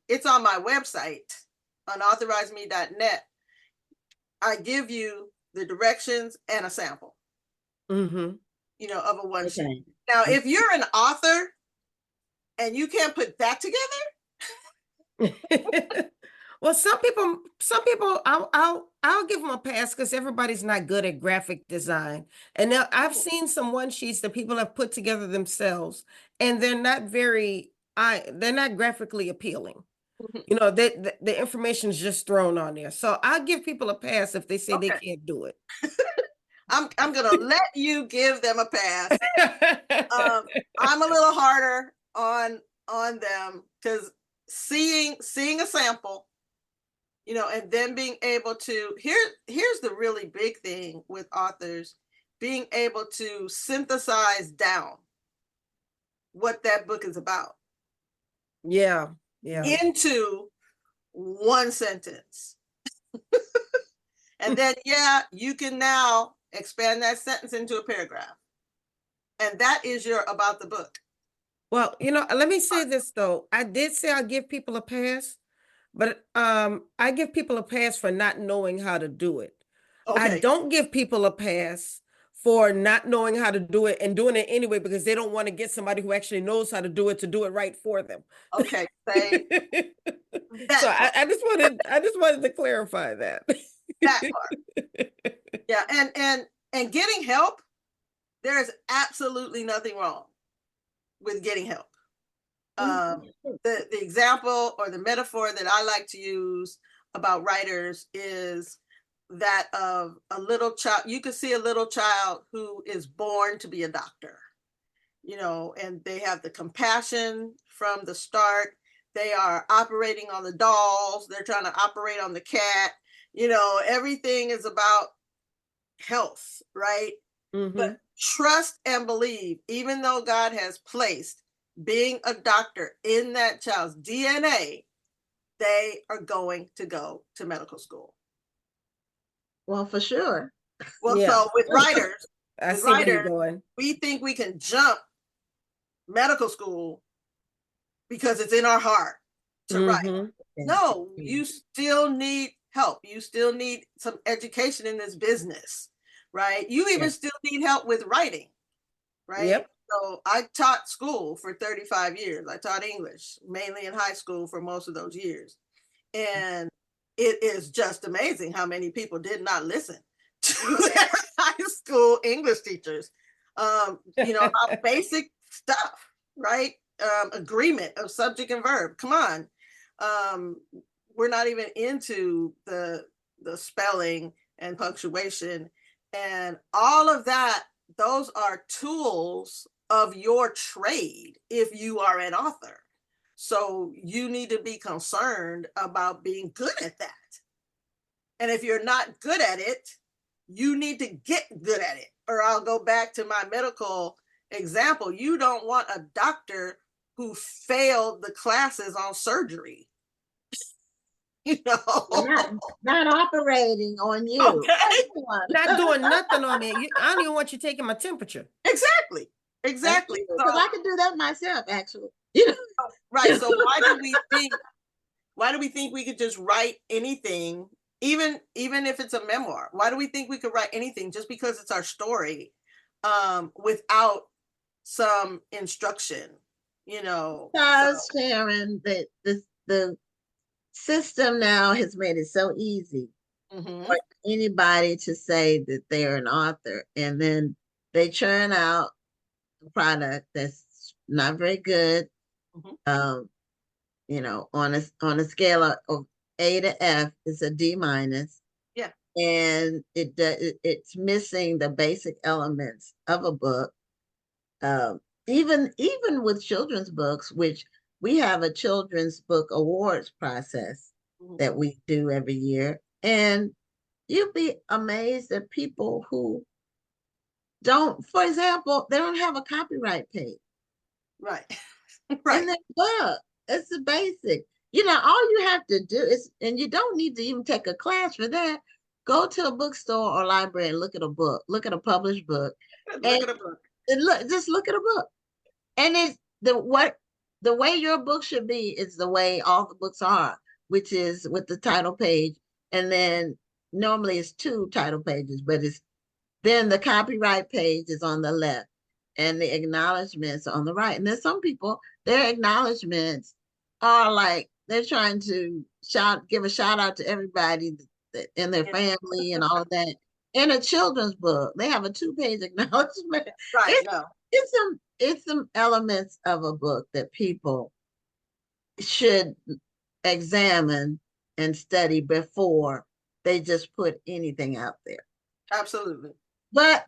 it's on my website on authorizeme.net. I give you the directions and a sample, of a 1 sheet. Now, if you're an author and you can't put that together. Well, some people, I'll give them a pass because everybody's not good at graphic design. And now I've seen some 1 sheets that people have put together themselves, and they're not they're not graphically appealing. The information is just thrown on there. So I'll give people a pass if they say they can't do it. I'm gonna let you give them a pass. I'm a little harder on them because seeing a sample, you know, and then being able to here's the really big thing with authors, being able to synthesize down what that book is about. Yeah. Into one sentence. And then, you can now expand that sentence into a paragraph. And that is your about the book. Well, you know, let me say this though. I did say I give people a pass, but I give people a pass for not knowing how to do it. I Okay. don't give people a pass for not knowing how to do it and doing it anyway because they don't want to get somebody who actually knows how to do it right for them. Okay. Say So I just wanted to clarify that. that part. Yeah, and getting help, there is absolutely nothing wrong with getting help. The example or the metaphor that I like to use about writers is that of a little child. You could see a little child who is born to be a doctor, you know, and they have the compassion from the start. They are operating on the dolls. They're trying to operate on the cat. You know, everything is about health, right? But trust and believe, even though God has placed being a doctor in that child's DNA, they are going to go to medical school. Well, for sure. Well, so with writers, we think we can jump medical school because it's in our heart to write. No, you still need help. You still need some education in this business, right? You even still need help with writing, right? Yep. So I taught school for 35 years. I taught English, mainly in high school for most of those years. And it is just amazing how many people did not listen to their high school English teachers. You know, about basic stuff, right? Agreement of subject and verb. Come on. We're not even into the spelling and punctuation and all of that. Those are tools of your trade if you are an author. So you need to be concerned about being good at that. And if you're not good at it, you need to get good at it. Or I'll go back to my medical example. You don't want a doctor who failed the classes on surgery. You know, not operating on you. Okay. Not doing nothing on me. I don't even want you taking my temperature. Exactly. Because I can do that myself, actually. You know? Right. So why do we think we could just write anything, even if it's a memoir? Why do we think we could write anything just because it's our story, without some instruction? You know, because Sharon, the system now has made it so easy for anybody to say that they're an author, and then they churn out a product that's not very good. You know, on a scale of A to F, it's a D minus. Yeah, and it's missing the basic elements of a book. Even with children's books, which we have a children's book awards process that we do every year. And you'd be amazed at people who don't, for example, they don't have a copyright page. Right. In their book. It's the basic. You know, all you have to do is, and you don't need to even take a class for that. Go to a bookstore or library and look at a book. Look at a published book. Look at a book. Just look at a book. And it's the way your book should be is the way all the books are, which is with the title page. And then normally it's 2 title pages, but then the copyright page is on the left and the acknowledgments on the right. And there's some people, their acknowledgments are like, they're trying to give a shout out to everybody in their family and all of that. In a children's book, they have a 2-page acknowledgement. Right. It's some elements of a book that people should examine and study before they just put anything out there. Absolutely. But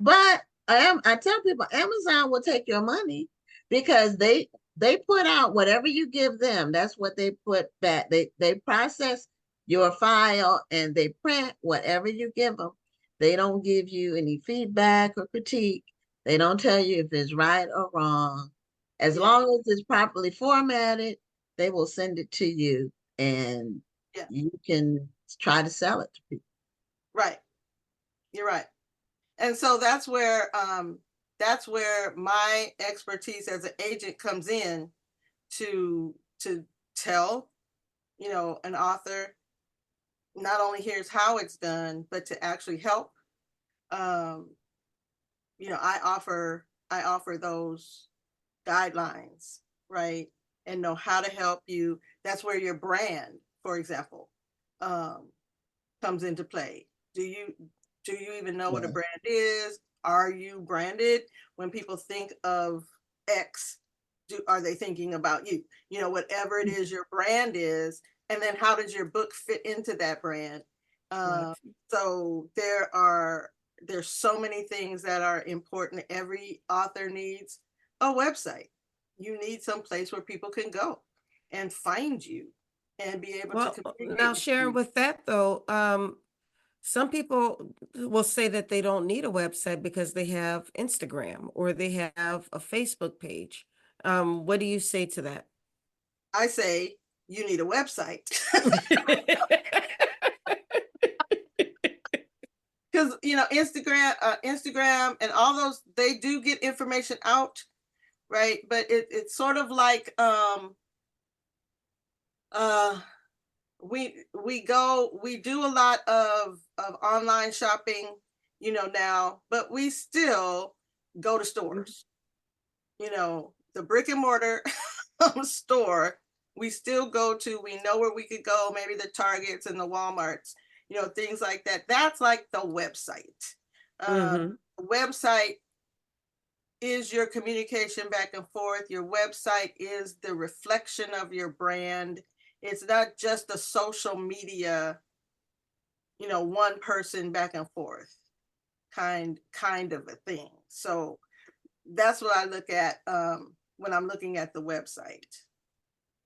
I tell people Amazon will take your money because they put out whatever you give them. That's what they put back. They process your file and they print whatever you give them. They don't give you any feedback or critique. They don't tell you if it's right or wrong. As Yeah. long as it's properly formatted, they will send it to you and Yeah. you can try to sell it to people. Right. You're right. And so that's where my expertise as an agent comes in to tell, an author not only here's how it's done, but to actually help. I offer those guidelines, right? And know how to help you. That's where your brand, for example, comes into play. Do you even know what a brand is? Are you branded? When people think of X, are they thinking about you? Whatever it is your brand is, and then how does your book fit into that brand? Right. So there's so many things that are important. Every author needs a website. You need some place where people can go and find you and be able to Well, communicate now with Sharon, you. with that though, some people will say that they don't need a website because they have Instagram or they have a Facebook page. What do you say to that? I say you need a website. Because Instagram and all those, they do get information out, right? But it's sort of like we do a lot of online shopping, now, but we still go to stores. The brick and mortar store, we still go to. We know where we could go, maybe the Targets and the Walmarts, things like that. That's like the website. Mhm. The website is your communication back and forth. Your website is the reflection of your brand. It's not just a social media, one person back and forth kind of a thing. So that's what I look at when I'm looking at the website.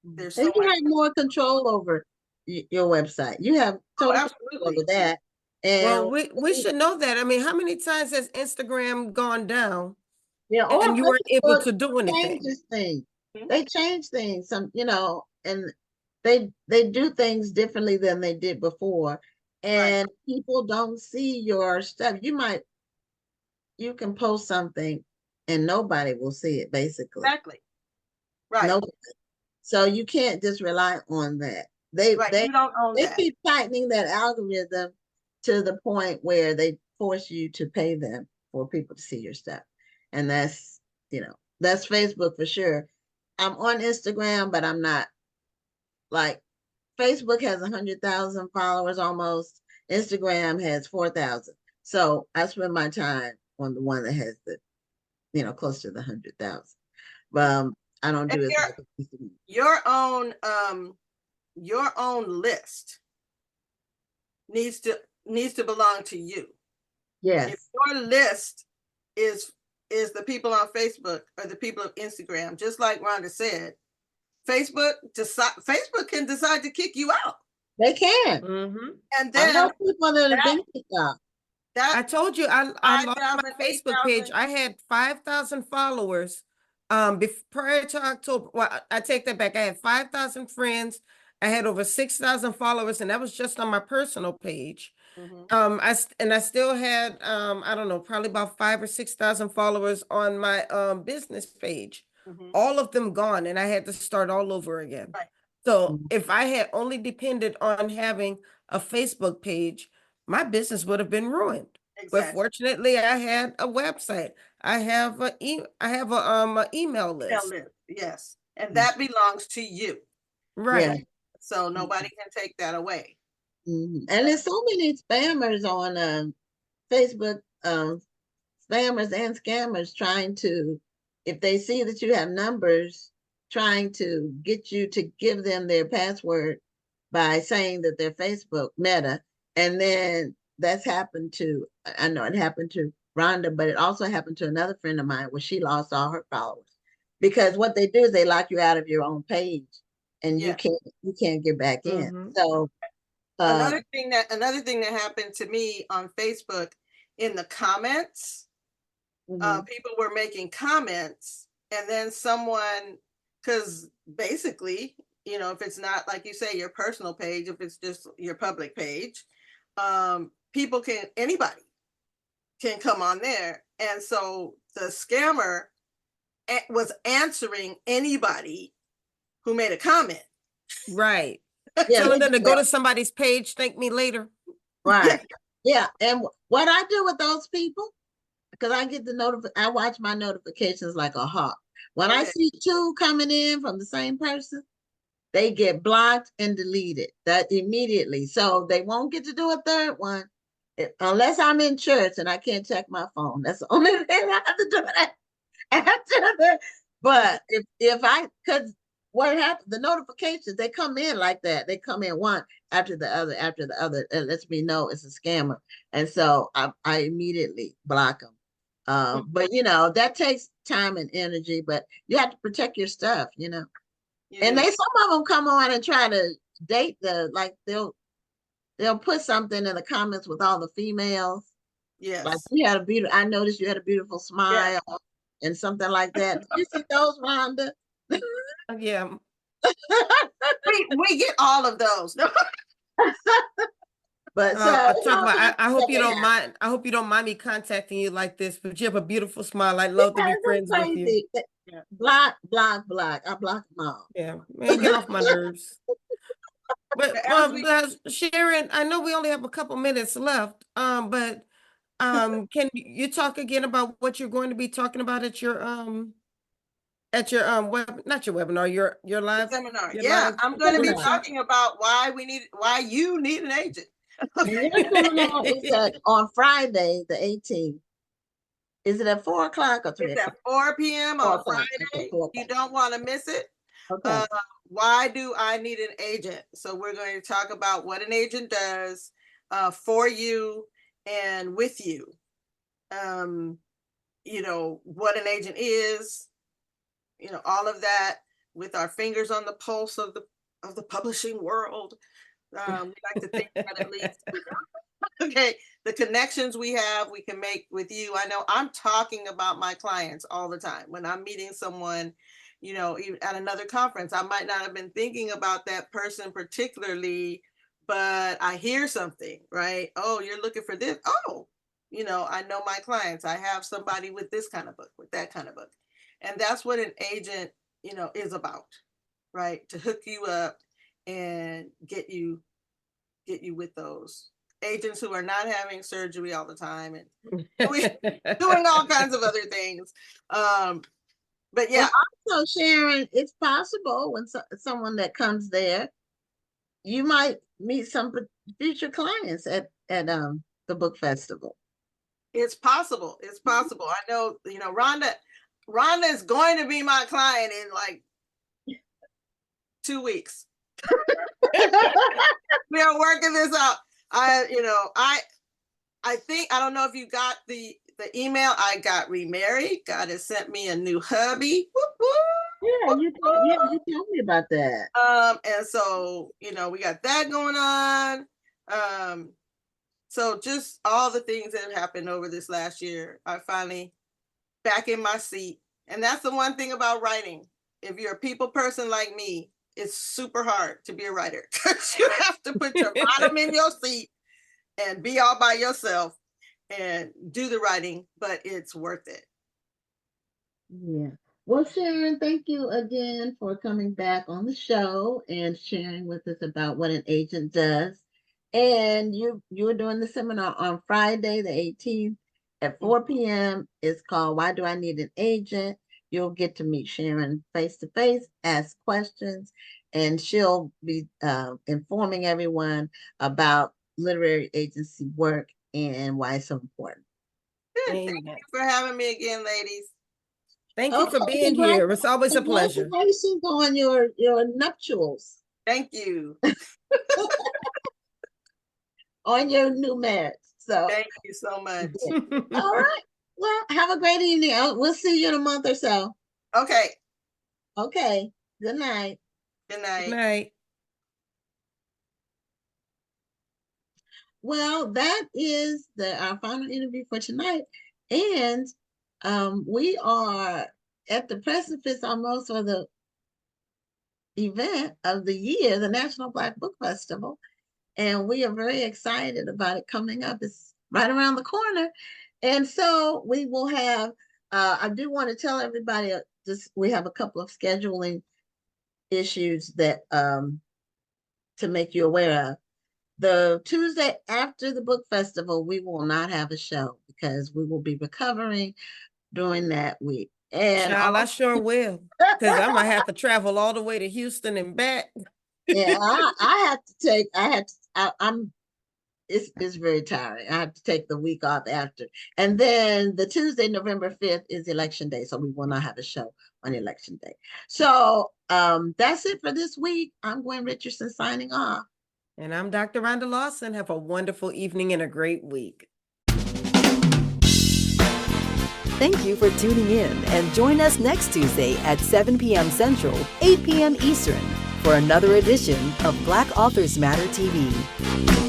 There's so And you much. have more control over your website. You have total control over that. Well, And we should know that. I mean, how many times has Instagram gone down yeah, or and you weren't able Facebook to do anything? changes things. Mhm. They change things, and they do things differently than they did before. And people don't see your stuff. You can post something and nobody will see it, basically. Exactly. Right. Nobody. So you can't just rely on that. They You don't own they that. keep tightening that algorithm to the point where they force you to pay them for people to see your stuff. And that's Facebook for sure. I'm on Instagram, but I'm not like Facebook has 100,000 followers almost. Instagram has 4,000. So I spend my time on the one that has close to the 100,000. I don't do And it. your own list needs to belong to you. Yes. If your list is the people on Facebook or the people of Instagram, just like Rhonda said, Facebook can decide to kick you out. They can. Mm-hmm. And I then know people that have been kicked out. I told you I lost my 5,000, Facebook page. 8,000. I had 5,000 followers prior to October. Well, I take that back. I had 5,000 friends. I had over 6,000 followers, and that was just on my personal page. Mhm. I still had I don't know, probably about 5 or 6,000 followers on my business page. Mhm. All of them gone, and I had to start all over again. Right. So if I had only depended on having a Facebook page, my business would have been ruined. But Exactly. fortunately, I had a website. I have a email list. Yes. And that belongs to you. Yeah. Right. So nobody can take that away. And there's so many spammers on Facebook, spammers and scammers trying to, if they see that you have numbers, trying to get you to give them their password by saying that they're Facebook Meta. And then that's happened to, I know it happened to Rhonda, but it also happened to another friend of mine where she lost all her followers. Because what they do is they lock you out of your own page and Yeah. you can't get back in. Mhm. So Another thing that happened to me on Facebook in the comments, people were making comments, and then someone, because basically, you know, if it's not like you say your personal page, if it's just your public page, anybody can come on there, and so the scammer was answering anybody who made a comment. Right. yeah, Telling they them to do go that. to somebody's page, thank me later. Right. Yeah. And what I do with those people, because I get I watch my notifications like a hawk. When I Okay. see two coming in from the same person, they get blocked and deleted that immediately. So they won't get to do a third one unless I'm in church and I can't check my phone. That's the only thing I have to do that after that. But because what happened, the notifications, they come in like that. They come in one after the other. It lets me know it's a scammer. And so I immediately block them. But you know, that takes time and energy, but you have to protect your stuff, you know. And some of them come on and try to date they'll put something in the comments with all the females. Yes. Like I noticed you had a beautiful smile and something like that. Did you see those, Rhonda? Yeah. we get all of those. But so talk about, I hope you don't mind. I hope you don't mind me contacting you like this, but you have a beautiful smile. I'd love to be friends with you. Yeah. Block. I block them all. Yeah, man, get off my nerves. But Sharon, I know we only have a couple minutes left. But can you talk again about what you're going to be talking about at your not your webinar, your live seminar? Live I'm going to be workshop? talking about why you need an agent. And your seminar is on Friday, the 18th. Is it at 4 o'clock or 3 It's o'clock? at 4 p.m. on Friday. Okay, you don't want to miss it. Okay. Why do I need an agent? So we're going to talk about what an agent does for you and with you. You know, what an agent is, you know, all of that, with our fingers on the pulse of the publishing world. We like to think that at least. Okay, the connections we can make with you. I know I'm talking about my clients all the time. When I'm meeting someone, you know, even at another conference, I might not have been thinking about that person particularly, but I hear something, right? Oh, you're looking for this. Oh, you know, I know my clients. I have somebody with this kind of book, with that kind of book. And that's what an agent, you know, is about, right? To hook you up and get you with those agents who are not having surgery all the time and doing all kinds of other things. But yeah. Well, also, Sharon, it's possible when someone that comes there, you might meet some future clients at the book festival. It's possible. It's possible. I know, you know, Rhonda is going to be my client in like 2 weeks. We are working this out. I think, I don't know if you got the email. I got remarried. God has sent me a new hubby. Whoop, whoop. You told me about that. And so, you know, we got that going on. So just all the things that have happened over this last year, I finally back in my seat. And that's the one thing about writing. If you're a people person like me, it's super hard to be a writer because you have to put your bottom in your seat and be all by yourself and do the writing, but it's worth it. Yeah. Well, Sharon, thank you again for coming back on the show and sharing with us about what an agent does. And you were doing the seminar on Friday, the 18th at 4 p.m. It's called Why Do I Need an Agent? You'll get to meet Sharon face to face, ask questions, and she'll be informing everyone about literary agency work and why it's so important. Good. Thank you for having me again, ladies. Thank you for being here. It's always a pleasure. Congratulations on your nuptials. Thank you. On your new marriage. So, Thank you so much. all right. Well, have a great evening. We'll see you in a month or so. Okay. Okay. Good night. Good Good night. night. Well, that is our final interview for tonight. And we are at the precipice almost of the event of the year, the National Black Book Festival. And we are very excited about it coming up. It's right around the corner. And so we will have, I do want to tell everybody, we have a couple of scheduling issues that to make you aware of. The Tuesday after the book festival, we will not have a show because we will be recovering during that week. And Child, I sure will. Because I might have to travel all the way to Houston and back. yeah, it's very tiring. I have to take the week off after. And then the Tuesday, November 5th is election day. So we will not have a show on election day. So that's it for this week. I'm Gwen Richardson signing off. And I'm Dr. Rhonda Lawson. Have a wonderful evening and a great week. Thank you for tuning in and join us next Tuesday at 7 p.m. Central, 8 p.m. Eastern for another edition of Black Authors Matter TV.